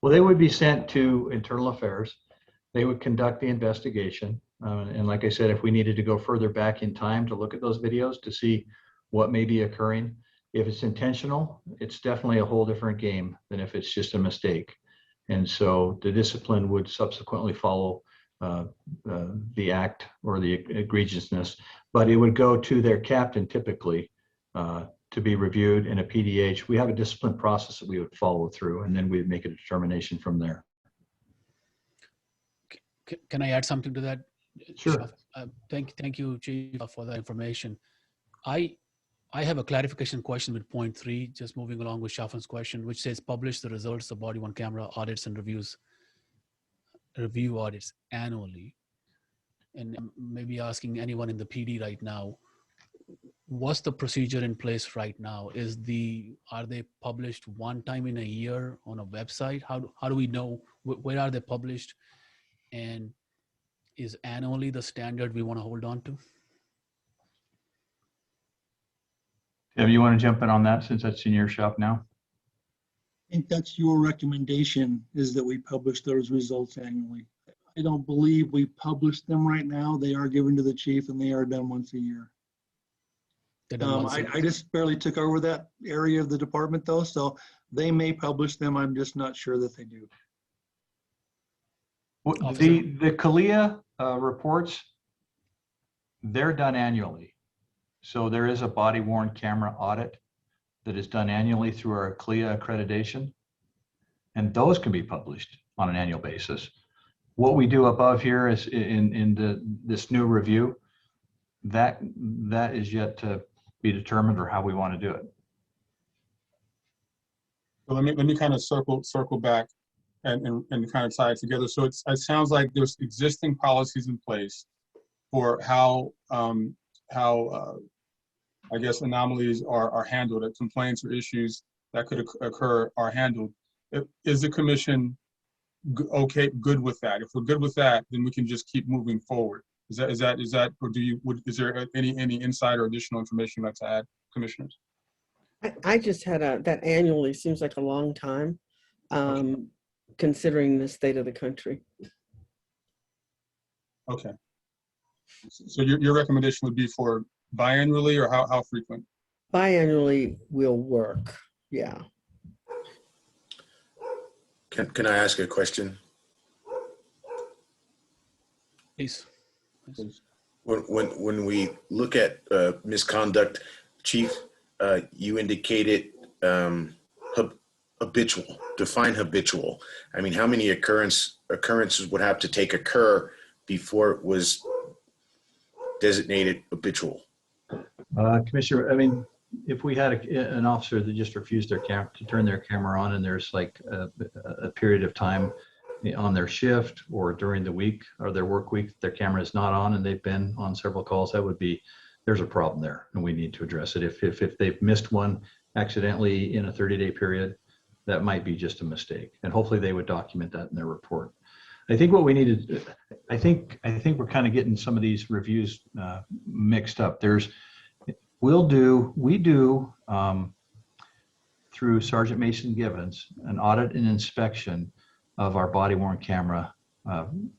Well, they would be sent to Internal Affairs. They would conduct the investigation. And like I said, if we needed to go further back in time to look at those videos to see what may be occurring, if it's intentional, it's definitely a whole different game than if it's just a mistake. And so the discipline would subsequently follow the act or the egregiousness, but it would go to their captain typically to be reviewed in a PDH. We have a discipline process that we would follow through, and then we'd make a determination from there. Can I add something to that? Sure. Thank you, Chief, for the information. I have a clarification question with point 3, just moving along with Shafan's question, which says publish the results of body-worn camera audits and review audits annually. And maybe asking anyone in the PD right now, what's the procedure in place right now? Are they published one time in a year on a website? How do we know where are they published? And is annually the standard we want to hold on to? Tim, you want to jump in on that since that's in your shop now? I think that's your recommendation, is that we publish those results annually. I don't believe we publish them right now. They are given to the chief and they are done once a year. I just barely took over that area of the department though, so they may publish them. I'm just not sure that they do. The CALIA reports, they're done annually. So there is a body-worn camera audit that is done annually through our CALIA accreditation, and those can be published on an annual basis. What we do above here is this new review, that is yet to be determined, or how we want to do it. So let me kind of circle back and kind of tie it together. So it sounds like there's existing policies in place for how I guess anomalies are handled, that complaints or issues that could occur are handled. Is the commission good with that? If we're good with that, then we can just keep moving forward. Is that, or is there any insight or additional information you'd like to add, commissioners? I just had that annually seems like a long time, considering the state of the country. Okay. So your recommendation would be for biannually, or how frequent? Biannually will work, yeah. Can I ask a question? Please. When we look at misconduct, Chief, you indicated habitual. Define habitual. I mean, how many occurrences would have to occur before it was designated habitual? Commissioner, I mean, if we had an officer that just refused to turn their camera on, and there's like a period of time on their shift or during the week or their work week, their camera is not on and they've been on several calls, there's a problem there and we need to address it. If they've missed one accidentally in a 30-day period, that might be just a mistake. And hopefully they would document that in their report. I think what we need to, I think we're kind of getting some of these reviews mixed up. We do through Sergeant Mason Givens an audit and inspection of our body-worn camera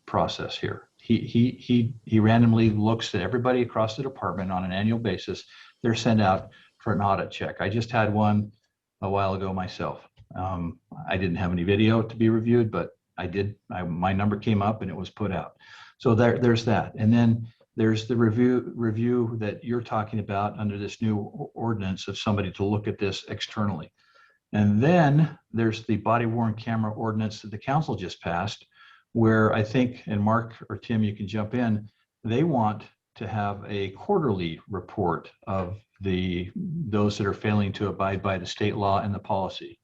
process here. He randomly looks at everybody across the department on an annual basis. They're sent out for an audit check. I just had one a while ago myself. I didn't have any video to be reviewed, but I did. My number came up and it was put out. So there's that. And then there's the review that you're talking about under this new ordinance of somebody to look at this externally. And then there's the body-worn camera ordinance that the council just passed, where I think, and Mark or Tim, you can jump in, they want to have a quarterly report of those that are failing to abide by the state law and the policy.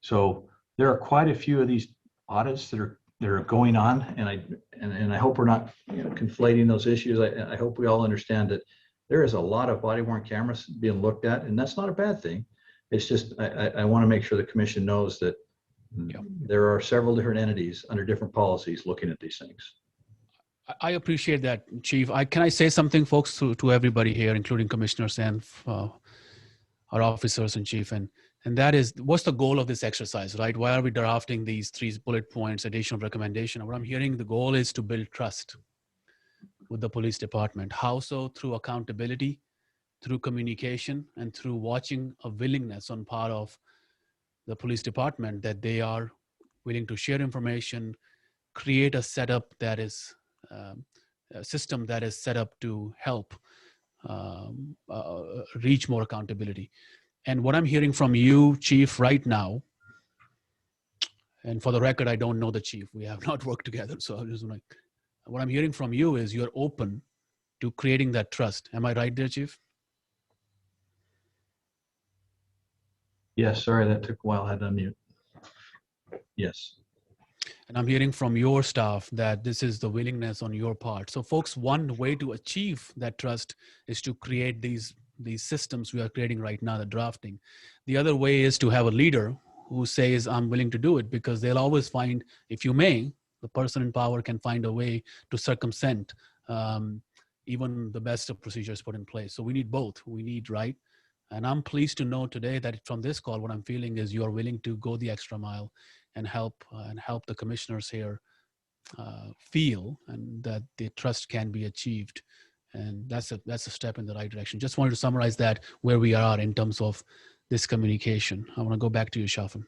So there are quite a few of these audits that are that are going on, and I hope we're not conflating those issues. I hope we all understand that there is a lot of body worn cameras being looked at, and that's not a bad thing. It's just I want to make sure the commission knows that there are several different entities under different policies looking at these things. I appreciate that, Chief. Can I say something, folks, to everybody here, including commissioners and our officers and chief, and that is, what's the goal of this exercise, right? Why are we drafting these 3 bullet points, additional recommendation? What I'm hearing, the goal is to build trust with the police department. How so? Through accountability, through communication, and through watching a willingness on part of the police department that they are willing to share information, create a setup that is a system that is set up to help reach more accountability. And what I'm hearing from you, Chief, right now, and for the record, I don't know the chief. We have not worked together. So I'm just like, what I'm hearing from you is you're open to creating that trust. Am I right there, Chief? Yes, sorry, that took a while. I had to unmute. Yes. And I'm hearing from your staff that this is the willingness on your part. So folks, one way to achieve that trust is to create these systems we are creating right now, the drafting. The other way is to have a leader who says, I'm willing to do it, because they'll always find, if you may, the person in power can find a way to circumvent even the best of procedures put in place. So we need both. We need, right? And I'm pleased to know today that from this call, what I'm feeling is you are willing to go the extra mile and help the commissioners here feel and that the trust can be achieved. And that's a step in the right direction. Just wanted to summarize that where we are in terms of this communication. I want to go back to you, Shafin.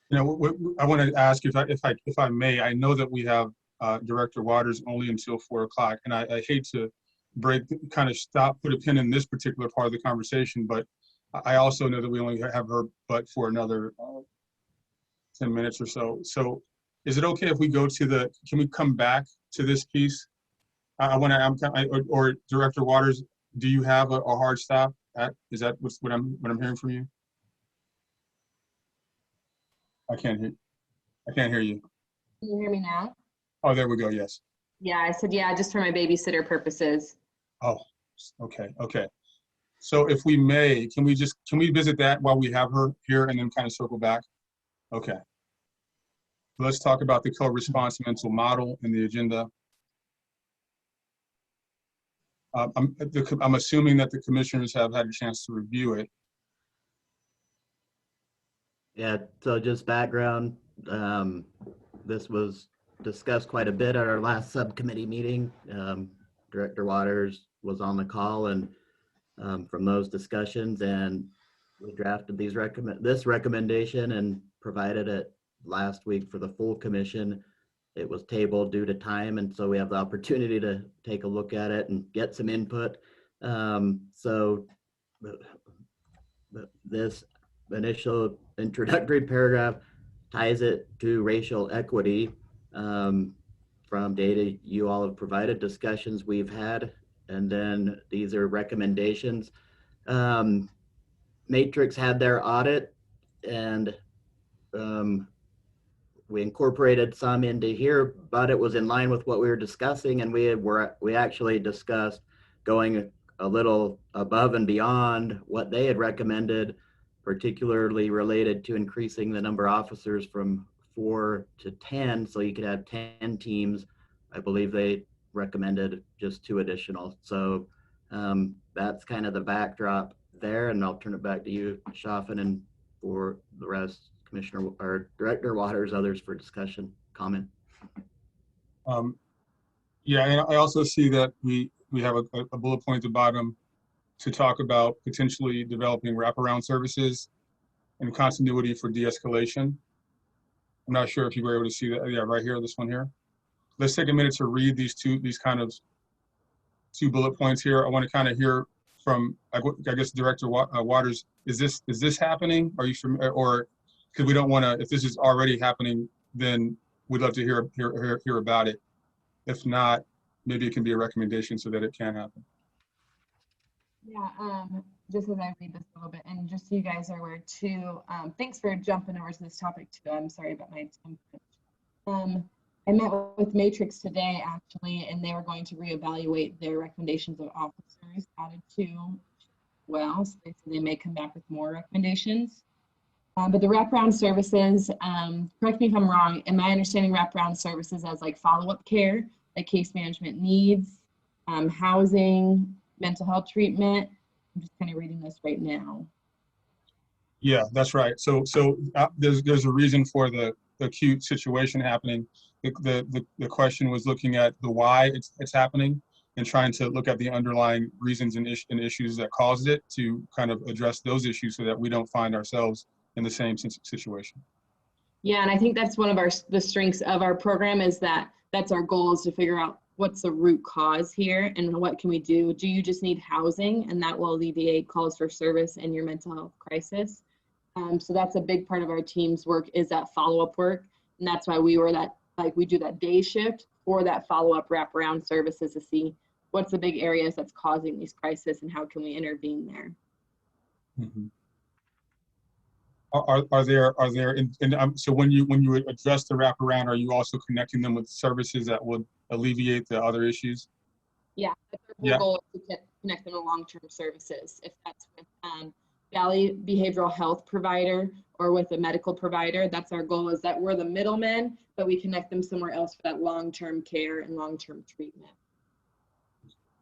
You know, I want to ask if I may. I know that we have Director Waters only until 4 o'clock, and I hate to put a pin in this particular part of the conversation, but I also know that we only have her but for another 10 minutes or so. So is it okay if we go to can we come back to this piece? Or Director Waters, do you have a hard stop? Is that what I'm hearing from you? I can't hear you. Can you hear me now? Oh, there we go. Yes. Yeah, I said, yeah, just for my babysitter purposes. Oh, okay. So if we may, can we visit that while we have her here and then kind of circle back? Okay. Let's talk about the co-response mental model in the agenda. I'm assuming that the commissioners have had a chance to review it. Yeah, so just background, this was discussed quite a bit at our last subcommittee meeting. Director Waters was on the call, and from those discussions, and we drafted this recommendation and provided it last week for the full commission. It was tabled due to time, and so we have the opportunity to take a look at it and get some input. So this initial introductory paragraph ties it to racial equity from data you all have provided, discussions we've had, and then these are recommendations. Matrix had their audit, and we incorporated some into here, but it was in line with what we were discussing, and we actually discussed going a little above and beyond what they had recommended, particularly related to increasing the number of officers from 4 to 10, so you could have 10 teams. I believe they recommended just 2 additional. So that's kind of the backdrop there, and I'll turn it back to you, Shafin, and for the rest, Commissioner or Director Waters, others for discussion, comment. Yeah, and I also see that we have a bullet point at the bottom to talk about potentially developing wraparound services and continuity for de-escalation. I'm not sure if you were able to see that. Yeah, right here, this one here. Let's take a minute to read these kind of 2 bullet points here. I want to kind of hear from, I guess, Director Waters. Is this happening? Are you familiar, or because we don't want to, if this is already happening, then we'd love to hear about it. If not, maybe it can be a recommendation so that it can happen. Yeah, just as I read this a little bit, and just so you guys are aware too, thanks for jumping over to this topic too. I'm sorry about my time. I met with Matrix today, actually, and they were going to reevaluate their recommendations of officers added to well. So they may come back with more recommendations. But the wraparound services, correct me if I'm wrong, am I understanding wraparound services as like follow-up care, like case management needs, housing, mental health treatment? I'm just kind of reading this right now. Yeah, that's right. So there's a reason for the acute situation happening. The question was looking at the why it's happening and trying to look at the underlying reasons and issues that caused it to kind of address those issues so that we don't find ourselves in the same situation. Yeah, and I think that's one of the strengths of our program is that that's our goal, is to figure out what's the root cause here and what can we do. Do you just need housing, and that will alleviate calls for service and your mental health crisis? So that's a big part of our team's work, is that follow-up work. And that's why we do that day shift for that follow-up wraparound services to see what's the big areas that's causing these crises and how can we intervene there. Mm-hmm. So when you address the wraparound, are you also connecting them with services that would alleviate the other issues? Yeah, that's our goal, is to connect them to long-term services. If that's with Valley behavioral health provider or with a medical provider, that's our goal, is that we're the middlemen, but we connect them somewhere else for that long-term care and long-term treatment.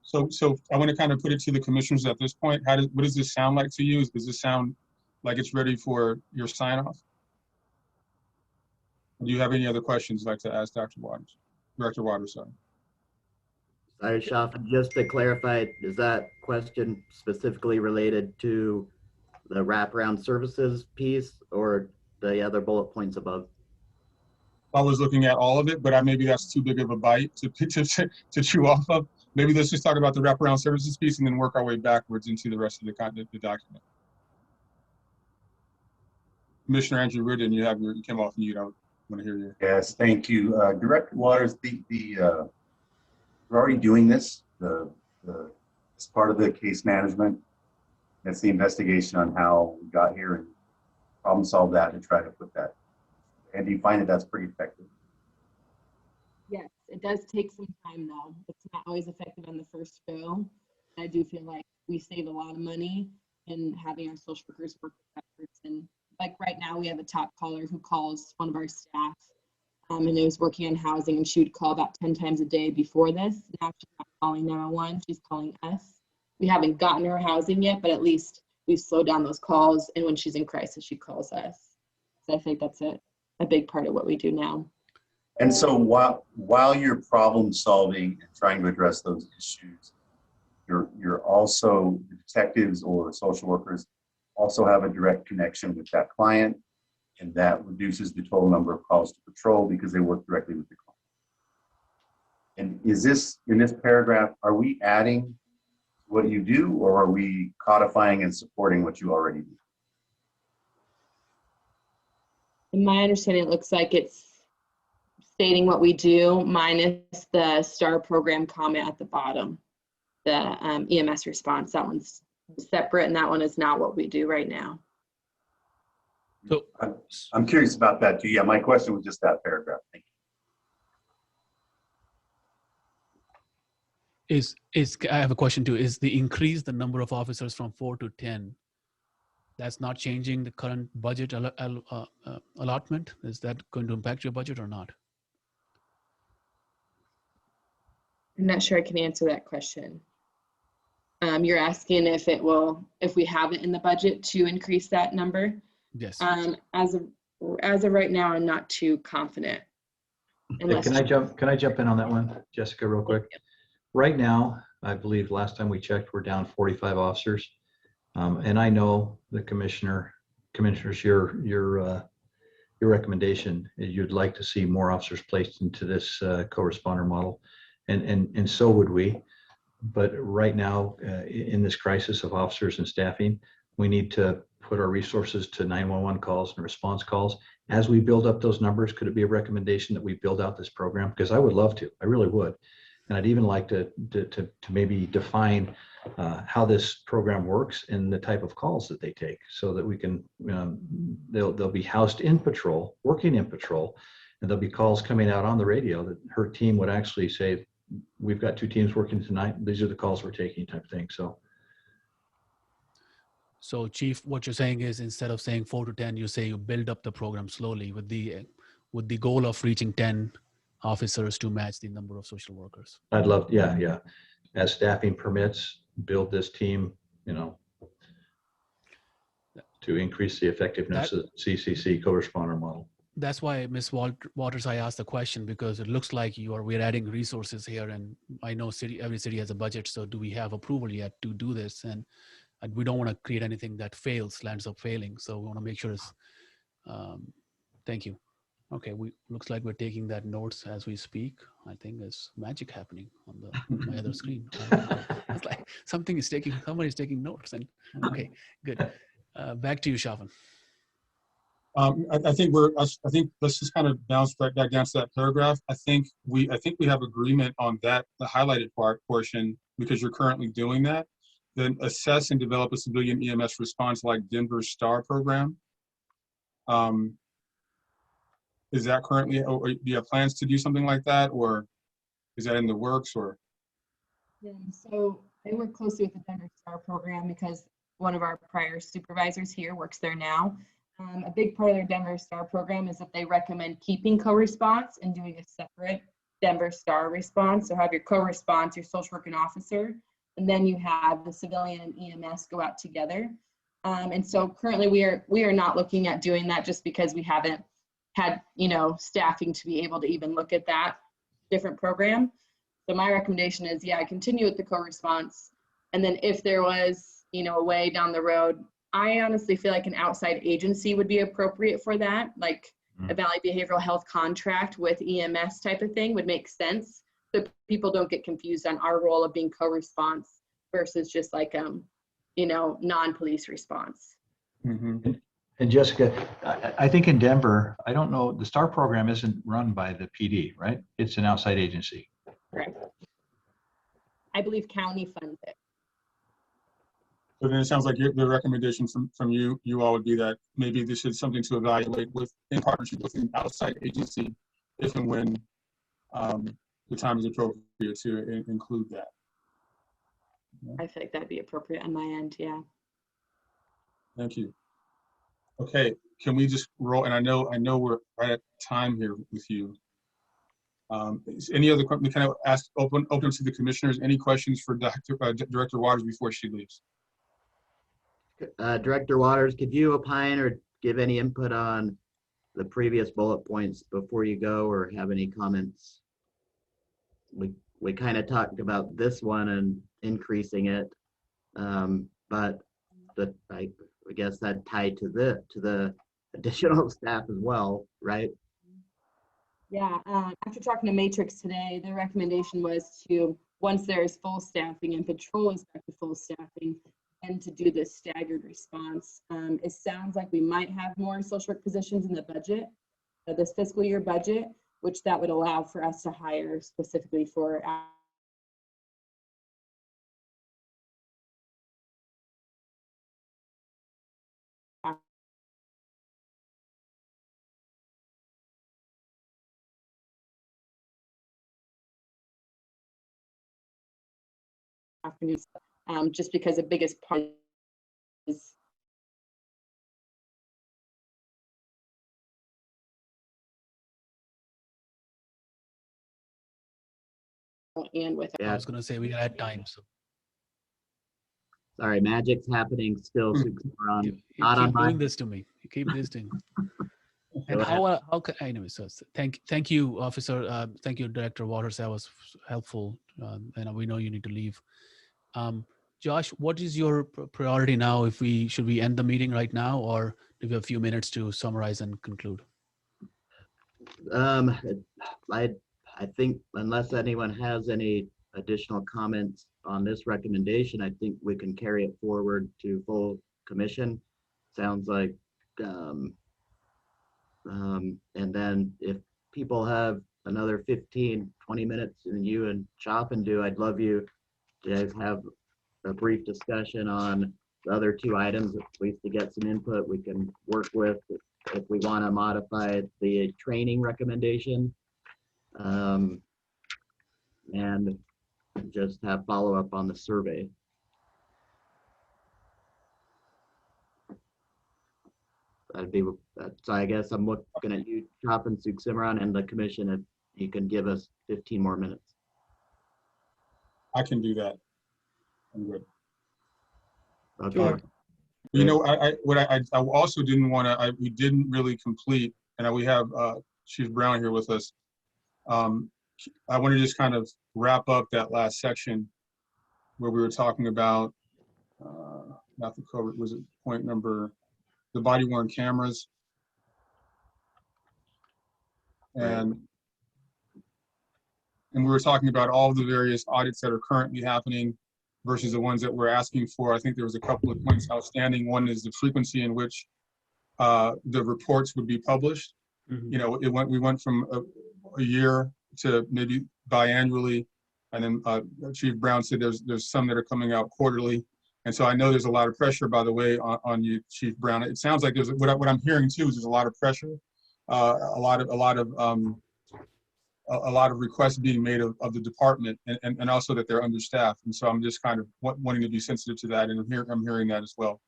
So I want to kind of put it to the commissioners at this point. What does this sound like to you? Does this sound like it's ready for your sign off? Do you have any other questions you'd like to ask Director Waters, sorry. Sorry, Shaf, just to clarify, is that question specifically related to the wraparound services piece or the other bullet points above? I was looking at all of it, but maybe that's too big of a bite to chew off of. Maybe let's just talk about the wraparound services piece and then work our way backwards into the rest of the document. Commissioner Andrew Riordan, you came off mute. I want to hear you. Yes, thank you. Director Waters, we're already doing this. As part of the case management, that's the investigation on how we got here and problem solve that and try to put that. And do you find that that's pretty effective? Yes, it does take some time though. It's not always effective on the first go. I do feel like we save a lot of money in having our social workers work with that person. Like right now, we have a top caller who calls one of our staff, and it was working on housing, and she would call about 10 times a day before this. Now she's not calling 911, she's calling us. We haven't gotten her housing yet, but at least we've slowed down those calls, and when she's in crisis, she calls us. So I think that's a big part of what we do now. And so while you're problem solving and trying to address those issues, you're also, the detectives or social workers also have a direct connection with that client, and that reduces the total number of calls to patrol because they work directly with the client. And is this, in this paragraph, are we adding what you do, or are we codifying and supporting what you already do? In my understanding, it looks like it's stating what we do minus the STAR program comment at the bottom, the EMS response. That one's separate, and that one is not what we do right now. So I'm curious about that too. Yeah, my question was just that paragraph. Thank you. I have a question too. Is the increase the number of officers from 4 to 10? That's not changing the current budget allotment? Is that going to impact your budget or not? I'm not sure I can answer that question. You're asking if we have it in the budget to increase that number? Yes. As of right now, I'm not too confident. Can I jump in on that one, Jessica, real quick? Right now, I believe last time we checked, we're down 45 officers. And I know the commissioners, your recommendation is you'd like to see more officers placed into this co-responder model, and so would we. But right now, in this crisis of officers and staffing, we need to put our resources to 911 calls and response calls. As we build up those numbers, could it be a recommendation that we build out this program? Because I would love to, I really would. And I'd even like to maybe define how this program works and the type of calls that they take, so that we can, they'll be housed in patrol, working in patrol, And there'll be calls coming out on the radio that her team would actually say, we've got 2 teams working tonight. These are the calls we're taking, type thing. So Chief, what you're saying is instead of saying 4 to 10, you say you build up the program slowly with the goal of reaching 10 officers to match the number of social workers. I'd love, yeah. As staffing permits, build this team, to increase the effectiveness of CCC co-responder model. That's why, Ms. Waters, I asked the question because it looks like we're adding resources here, and I know every city has a budget. So do we have approval yet to do this? And we don't want to create anything that lands up failing. So we want to make sure it's, thank you. Okay, looks like we're taking that notes as we speak. I think there's magic happening on my other screen. It's like somebody's taking notes. And okay, good. Back to you, Shavan. I think let's just kind of bounce back down to that paragraph. I think we have agreement on that, the highlighted portion, because you're currently doing that. Then assess and develop a civilian EMS response like Denver STAR program. Is that currently, or do you have plans to do something like that, or is that in the works, or? Yeah, so I work closely with the Denver STAR program because one of our prior supervisors here works there now. A big part of their Denver STAR program is that they recommend keeping co-response and doing a separate Denver STAR response. So have your co-response, your social working officer, and then you have the civilian and EMS go out together. And so currently we are not looking at doing that just because we haven't had, staffing to be able to even look at that different program. So my recommendation is, continue with the co-response. And then if there was, a way down the road, I honestly feel like an outside agency would be appropriate for that. Like a Valley Behavioral Health contract with EMS type of thing would make sense. So people don't get confused on our role of being co-response versus just like, non-police response. Mm-hmm. And Jessica, I think in Denver, I don't know, the STAR program isn't run by the PD, right? It's an outside agency. Correct. I believe county funds it. So then it sounds like the recommendation from you all would be that maybe this is something to evaluate in partnership with an outside agency, if and when the time is appropriate to include that. I feel like that'd be appropriate on my end, yeah. Thank you. Okay, can we just roll? And I know we're right at time here with you. Is any other, we kind of ask open to the commissioners, any questions for Director Waters before she leaves? Director Waters, could you opine or give any input on the previous bullet points before you go, or have any comments? We kind of talked about this one and increasing it, but I guess that tied to the additional staff as well, right? Yeah, after talking to Matrix today, the recommendation was to, once there is full staffing and patrol is back to full staffing, and to do this staggered response. It sounds like we might have more social work positions in the budget, this fiscal year budget, which that would allow for us to hire specifically for afternoons, just because the biggest part is and with I was going to say we had time. So. Sorry, magic's happening still. You keep doing this to me. You keep this to me. And how can, anyway, so thank you, officer. Thank you, Director Waters. That was helpful. And we know you need to leave. Josh, what is your priority now? Should we end the meeting right now, or do we have a few minutes to summarize and conclude? I think unless anyone has any additional comments on this recommendation, I think we can carry it forward to full commission. Sounds like, and then if people have another 15, 20 minutes and you and Chopin do, I'd love you to have a brief discussion on the other 2 items, at least to get some input we can work with. if we want to modify the training recommendation. And just have follow-up on the survey. That'd be, so I guess I'm looking at you, Chop and Cimarron, and the commission, if you can give us 15 more minutes. I can do that. I'm good. Okay. Sure. You know, I also didn't want to, we didn't really complete, and we have Chief Brown here with us. I want to just kind of wrap up that last section where we were talking about, not the COVID, was it point number, the body worn cameras. And we were talking about all the various audits that are currently happening versus the ones that we're asking for. I think there was a couple of points outstanding. One is the frequency in which the reports would be published. Mhm. You know, we went from a year to maybe biannually, and then Chief Brown said there's some that are coming out quarterly. And so I know there's a lot of pressure, by the way, on you, Chief Brown. It sounds like there's what I'm hearing too is there's a lot of pressure, a lot of requests being made of the department, and also that they're understaffed. And so I'm just kind of wanting to be sensitive to that, and I'm hearing that as well.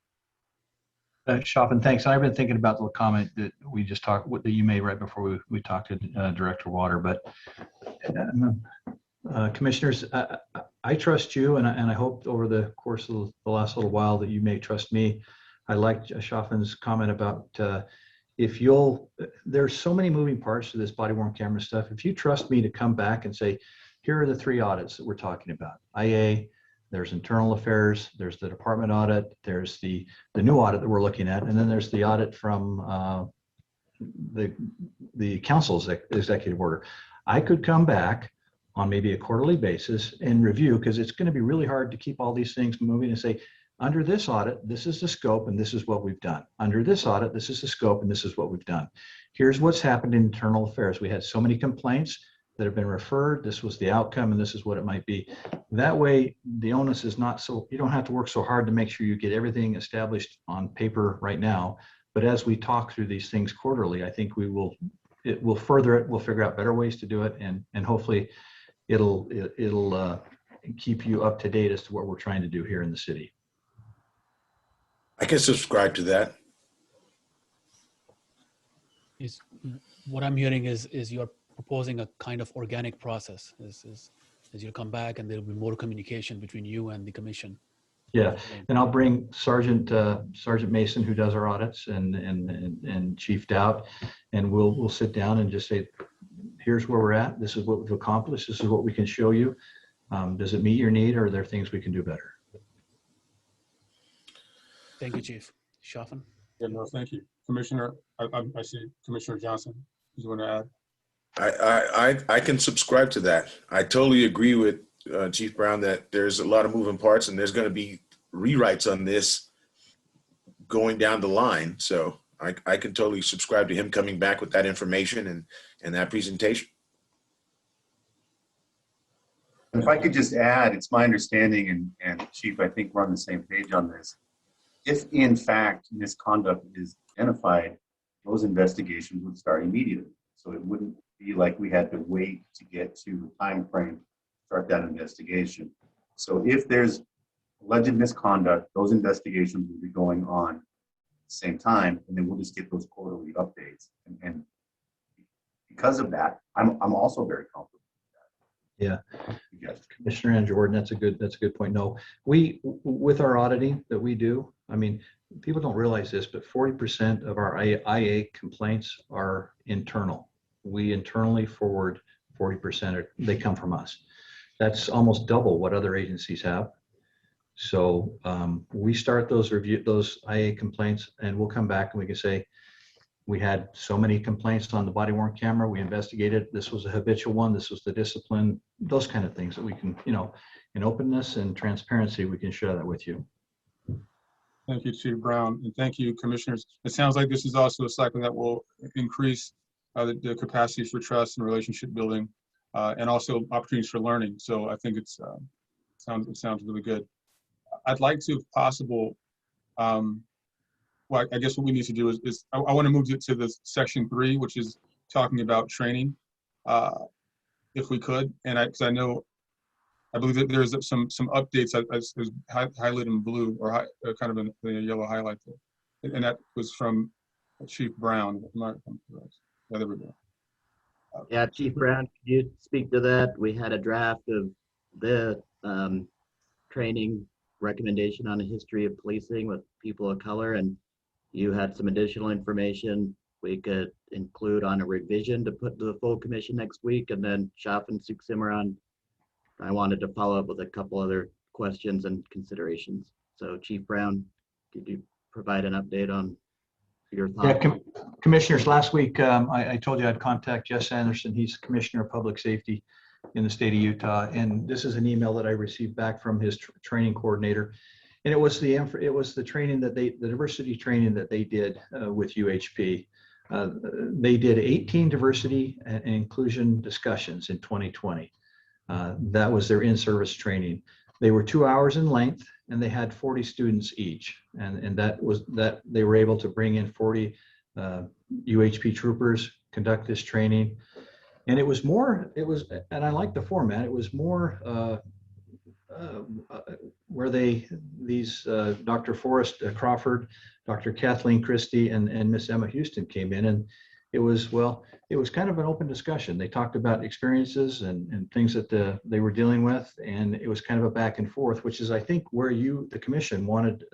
Shopin, thanks. I've been thinking about the comment that we just talked, that you made right before we talked to Director Water. But commissioners, I trust you, and I hope over the course of the last little while that you may trust me. I liked Shopin's comment about if you'll, there's so many moving parts to this body worn camera stuff. If you trust me to come back and say, here are the 3 audits that we're talking about. IA, there's internal affairs, there's the department audit, there's the new audit that we're looking at, and then there's the audit from the council's executive order. I could come back on maybe a quarterly basis and review, because it's going to be really hard to keep all these things moving and say, under this audit, this is the scope and this is what we've done. Under this audit, this is the scope and this is what we've done. Here's what's happened in internal affairs. We had so many complaints that have been referred. This was the outcome and this is what it might be. That way, the onus is not so, you don't have to work so hard to make sure you get everything established on paper right now. But as we talk through these things quarterly, I think it will further it. We'll figure out better ways to do it. And hopefully it'll keep you up to date as to what we're trying to do here in the city. I can subscribe to that. What I'm hearing is you're proposing a kind of organic process. Is you'll come back and there'll be more communication between you and the commission. Yeah, and I'll bring Sergeant Mason, who does our audits, and Chief Dowd, and we'll sit down and just say, here's where we're at. This is what we've accomplished. This is what we can show you. Does it meet your need, or are there things we can do better? Thank you, Chief. Shafin? Yeah, no, thank you. Commissioner, I see Commissioner Johnson. You want to add? I can subscribe to that. I totally agree with Chief Brown that there's a lot of moving parts and there's going to be rewrites on this going down the line. So I can totally subscribe to him coming back with that information and that presentation. If I could just add, it's my understanding, and Chief, I think we're on the same page on this. If in fact misconduct is identified, those investigations would start immediately. So it wouldn't be like we had to wait to get to a time frame to start that investigation. So if there's alleged misconduct, those investigations will be going on at the same time, and then we'll just get those quarterly updates. And because of that, I'm also very comfortable. Yeah, Yes. Commissioner and Jordan, that's a good point. No, we, with our auditing that we do, I mean, people don't realize this, but 40% of our IA complaints are internal. We internally forward 40%, they come from us. That's almost double what other agencies have. So we start those IA complaints, and we'll come back and we can say, we had so many complaints on the body worn camera. We investigated. This was a habitual one. This was the discipline, those kind of things that we can, in openness and transparency, we can share that with you. Thank you, Chief Brown, and thank you, commissioners. It sounds like this is also a cycle that will increase the capacity for trust and relationship building, and also opportunities for learning. So I think it sounds really good. I'd like to, if possible, well, I guess what we need to do is I want to move it to the section 3, which is talking about training, if we could. And because I believe that there's some updates as highlighted in blue or kind of in the yellow highlight there. And that was from Chief Brown. Yeah, there we go. Yeah, Chief Brown, could you speak to that? We had a draft of the training recommendation on the history of policing with people of color, and you had some additional information we could include on a revision to put to the full commission next week, and then Shaf and Simran, I wanted to follow up with a couple other questions and considerations. So Chief Brown, could you provide an update on your thoughts? Yeah, commissioners, last week I told you I'd contact Jess Anderson. He's Commissioner of Public Safety in the state of Utah, and this is an email that I received back from his training coordinator, and it was the training that the diversity training that they did with UHP. They did 18 diversity and inclusion discussions in 2020. That was their in-service training. They were 2 hours in length, and they had 40 students each, and that they were able to bring in 40 UHP troopers, conduct this training. And and I like the format. It was more where Dr. Forrest Crawford, Dr. Kathleen Christie, and Miss Emma Houston came in, and it was kind of an open discussion. They talked about experiences and things that they were dealing with, and it was kind of a back and forth, which is, I think, where the commission wanted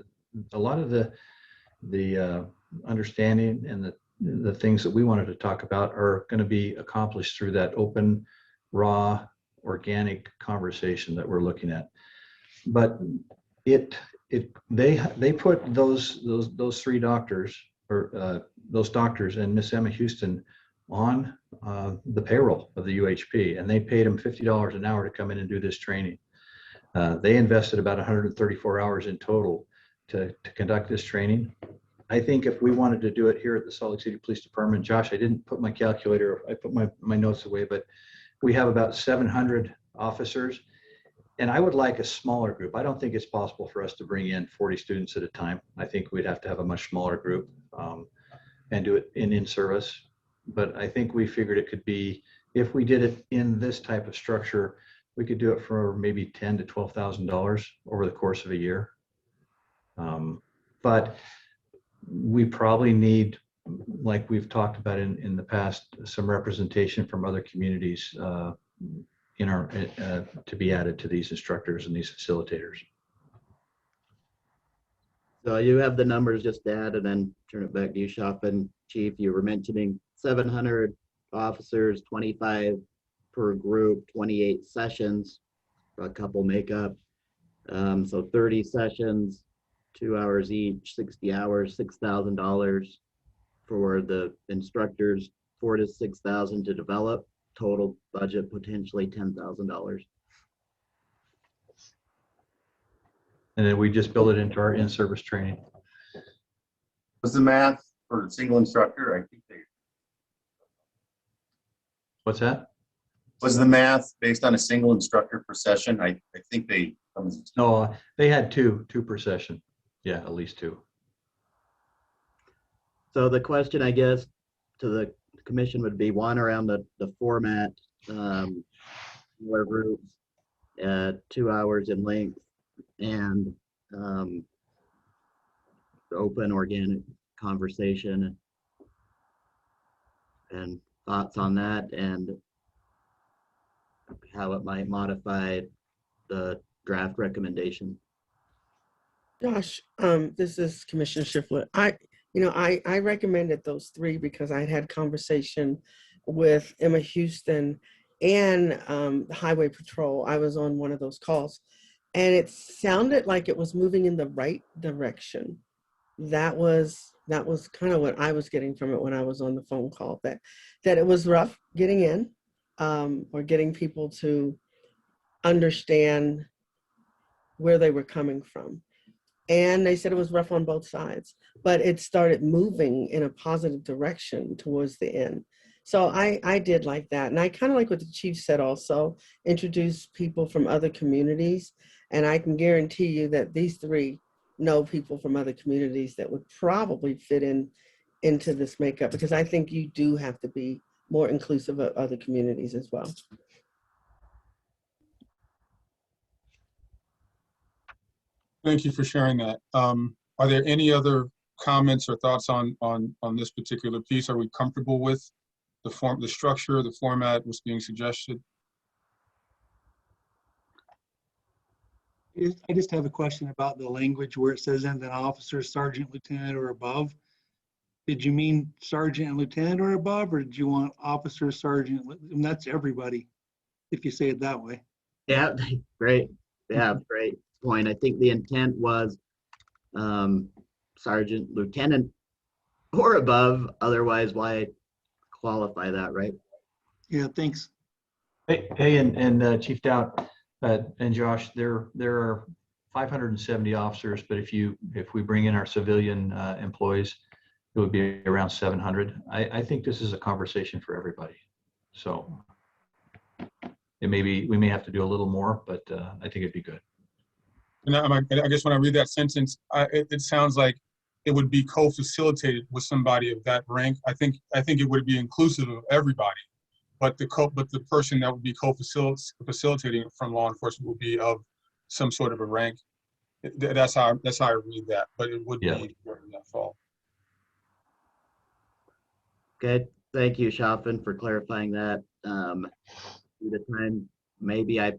a lot of the understanding and the things that we wanted to talk about are going to be accomplished through that open, raw, organic conversation that we're looking at. But they put those 3 doctors, or those doctors and Miss Emma Houston on the payroll of the UHP, and they paid them $50 an hour to come in and do this training. They invested about 134 hours in total to conduct this training. I think if we wanted to do it here at the Salt Lake City Police Department, Josh, I didn't put my calculator, I put my notes away, but we have about 700 officers, and I would like a smaller group. I don't think it's possible for us to bring in 40 students at a time. I think we'd have to have a much smaller group and do it in service. But I think we figured it could be, if we did it in this type of structure, we could do it for maybe $10,000 to $12,000 over the course of a year. But we probably need, like we've talked about in the past, some representation from other communities to be added to these instructors and these facilitators. So you have the numbers just to add, and then turn it back to you, Shaf. And Chief, you were mentioning 700 officers, 25 per group, 28 sessions, a couple makeup. So 30 sessions, 2 hours each, 60 hours, $6,000 for the instructors, $4,000 to $6,000 to develop. Total budget potentially $10,000. And then we just build it into our in-service training. What's the math for a single instructor? I think What's that? was the math based on a single instructor per session? I think they. No, they had two per session. Yeah, at least 2. So the question, I guess, to the commission would be, one, around the format, where groups, 2 hours in length, and open, organic conversation, and thoughts on that, and how it might modify the draft recommendation. Josh, this is Commissioner Schiffler. I recommended those 3 because I'd had conversation with Emma Houston and the Highway Patrol. I was on one of those calls, and it sounded like it was moving in the right direction. That was kind of what I was getting from it when I was on the phone call, that it was rough getting in, or getting people to understand where they were coming from. And they said it was rough on both sides, but it started moving in a positive direction towards the end. So I did like that. And I kind of like what the chief said also, introduce people from other communities. And I can guarantee you that these 3 know people from other communities that would probably fit into this makeup, because I think you do have to be more inclusive of other communities as well. Thank you for sharing that. Are there any other comments or thoughts on this particular piece? Are we comfortable with the structure, the format, what's being suggested? I just have a question about the language where it says, and then officer, sergeant, lieutenant, or above. Did you mean sergeant and lieutenant or above, or did you want officer, sergeant? And that's everybody, if you say it that way. Yeah, great. Yeah, great point. I think the intent was sergeant, lieutenant, or above. Otherwise, why qualify that, right? Yeah, thanks. Hey, and Chief Dowd and Josh, there are 570 officers, but if we bring in our civilian employees, it would be around 700. I think this is a conversation for everybody. So we may have to do a little more, but I think it'd be good. And I guess when I read that sentence, it sounds like it would be co-facilitated with somebody of that rank. I think it would be inclusive of everybody, but the person that would be co-facilitating from law enforcement would be of some sort of a rank. That's how I read that, but it would be in that fall. Okay, thank you, Shafin, for clarifying that. The time maybe I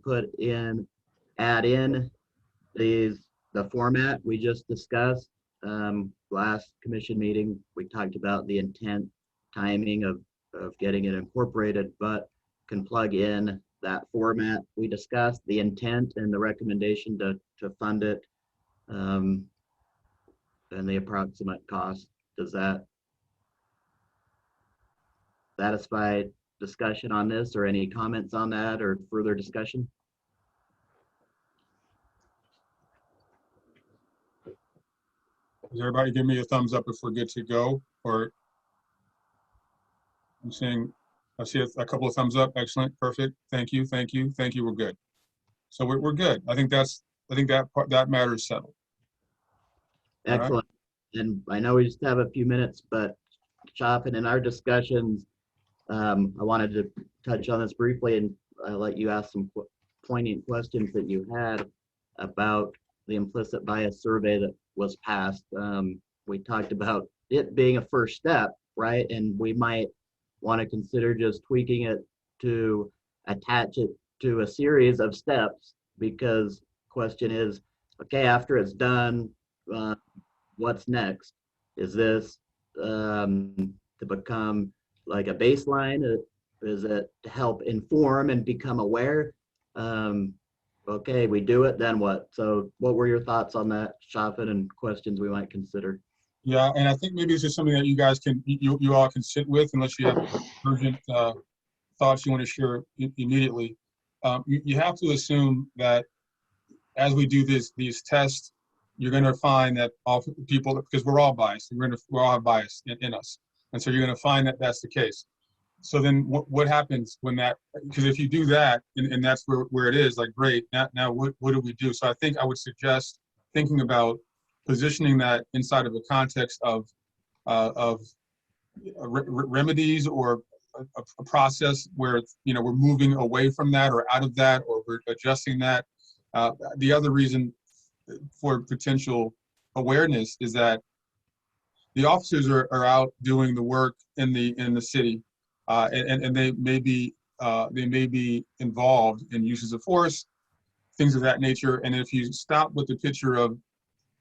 add in the format we just discussed. Last commission meeting, we talked about the intent, timing of getting it incorporated, but can plug in that format we discussed, the intent and the recommendation to fund it, and the approximate cost. Does that satisfy discussion on this, or any comments on that or further discussion? Does everybody give me a thumbs up if we're good to go? Or I'm saying, I see a couple of thumbs up. Excellent, perfect. Thank you, thank you, thank you. We're good. So we're good. I think that matter is settled. Excellent. Right. And I know we just have a few minutes, but Shafin, in our discussions, I wanted to touch on this briefly and let you ask some poignant questions that you had about the implicit bias survey that was passed. We talked about it being a first step, right? And we might want to consider just tweaking it to attach it to a series of steps, because question is, okay, after it's done, what's next? Is this to become like a baseline? Is it to help inform and become aware? Okay, we do it, then what? So what were your thoughts on that, Shafin, and questions we might consider? Yeah, and I think maybe this is something that you guys you all can sit with, unless you have urgent thoughts you want to share immediately. You have to assume that as we do these tests, you're going to find that all people, because we're all biased, we're all biased in us, and so you're going to find that that's the case. So then what happens when that, because if you do that, and that's where it is, like, great, now what do we do? So I think I would suggest thinking about positioning that inside of a context of remedies, or a process where, we're moving away from that or out of that, or we're adjusting that. The other reason for potential awareness is that the officers are out doing the work in the city. And they may be involved in uses of force, things of that nature. And if you stop with the picture of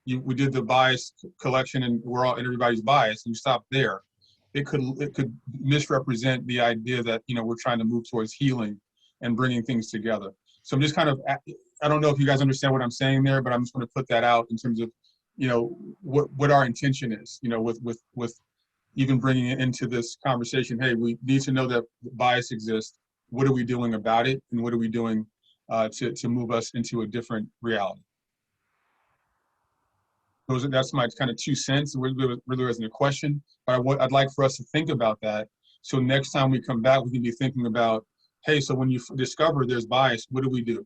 we did the bias collection and everybody's biased, and you stop there, it could misrepresent the idea that we're trying to move towards healing and bringing things together. So I'm just kind of, I don't know if you guys understand what I'm saying there, but I'm just going to put that out in terms of what our intention is, with even bringing it into this conversation. Hey, we need to know that bias exists. What are we doing about it? And what are we doing to move us into a different reality? That's my kind of 2 cents. It really isn't a question, but I'd like for us to think about that. So next time we come back, we can be thinking about, hey, so when you discover there's bias, what do we do?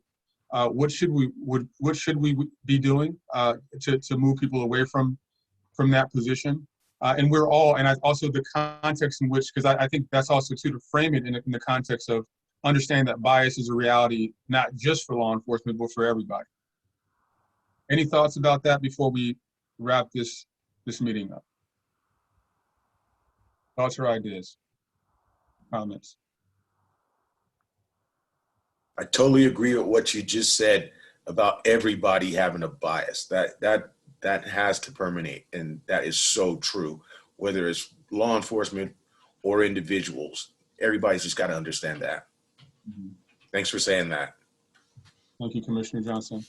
what should we be doing to move people away from that position? And we're all, and also the context in which, because I think that's also too, to frame it in the context of understanding that bias is a reality, not just for law enforcement, but for everybody. Any thoughts about that before we wrap this meeting up? Thoughts or ideas? Comments? I totally agree with what you just said about everybody having a bias. That has to permeate, and that is so true. Whether it's law enforcement or individuals, everybody's just got to understand that. Mm-hmm. Thanks for saying that. Thank you, Commissioner Johnson.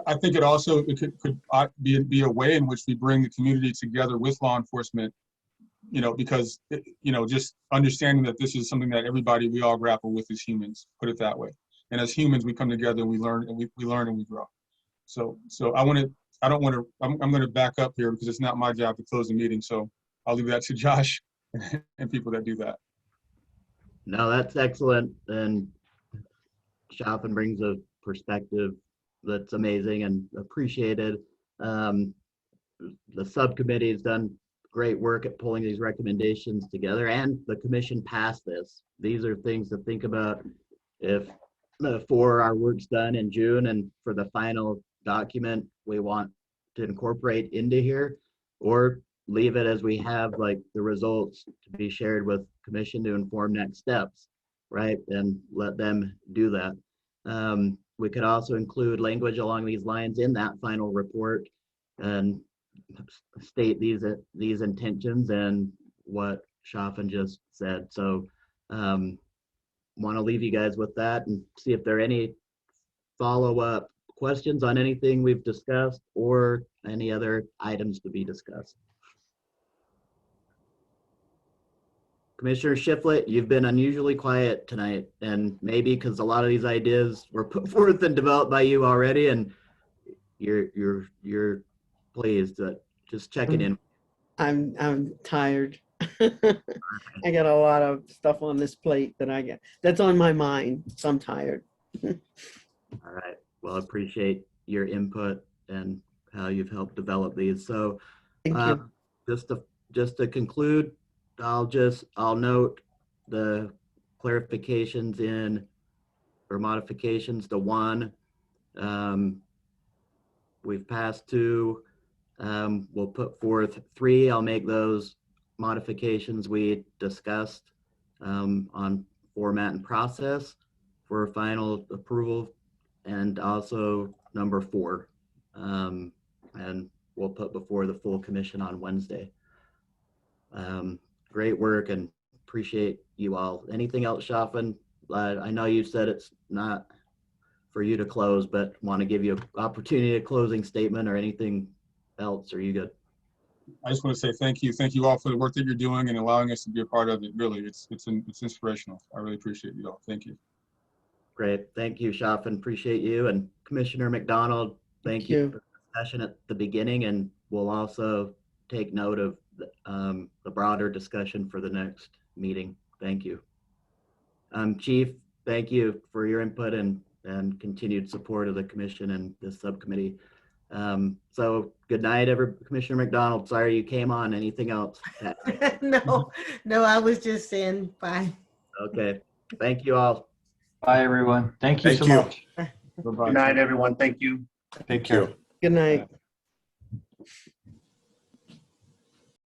I think it could be a way in which we bring the community together with law enforcement, because, just understanding that this is something that we all grapple with as humans, put it that way. And as humans, we come together and we learn and we learn and we grow. So I'm going to back up here because it's not my job to close the meeting. So I'll leave that to Josh and people that do that. No, that's excellent. And Shafin brings a perspective that's amazing and appreciated. The subcommittee has done great work at pulling these recommendations together, and the commission passed this. These are things to think about for our work's done in June, and for the final document we want to incorporate into here, or leave it as we have, like the results to be shared with commission to inform next steps, right? And let them do that. We could also include language along these lines in that final report and state these intentions and what Shafin just said. So want to leave you guys with that and see if there are any follow-up questions on anything we've discussed or any other items to be discussed. Commissioner Shiflett, you've been unusually quiet tonight, and maybe because a lot of these ideas were put forth and developed by you already, and you're pleased. Just checking in. I'm tired. I got a lot of stuff on this plate that's on my mind, so I'm tired. All right. Well, I appreciate your input and how you've helped develop these. So Thank you. Just to conclude, I'll note the clarifications or modifications to 1. We've passed 2. We'll put forth 3. I'll make those modifications we discussed on format and process for final approval, and also number 4. And we'll put before the full commission on Wednesday. Great work, and appreciate you all. Anything else, Shafin? I know you said it's not for you to close, but want to give you an opportunity to closing statement or anything else. Are you good? I just want to say thank you. Thank you all for the work that you're doing and allowing us to be a part of it. Really, it's inspirational. I really appreciate you all. Thank you. Great. Thank you, Shafin. Appreciate you. And Commissioner McDonald, thank you for the session at the beginning, and we'll also take note of the broader discussion for the next meeting. Thank you. Chief, thank you for your input and continued support of the commission and the subcommittee. So good night, Commissioner McDonald. Sorry you came on. Anything else? No, I was just saying bye. Okay. Thank you all. Bye, everyone. Thank you so much. Bye-bye. Good night, everyone. Thank you. Take care. Good night.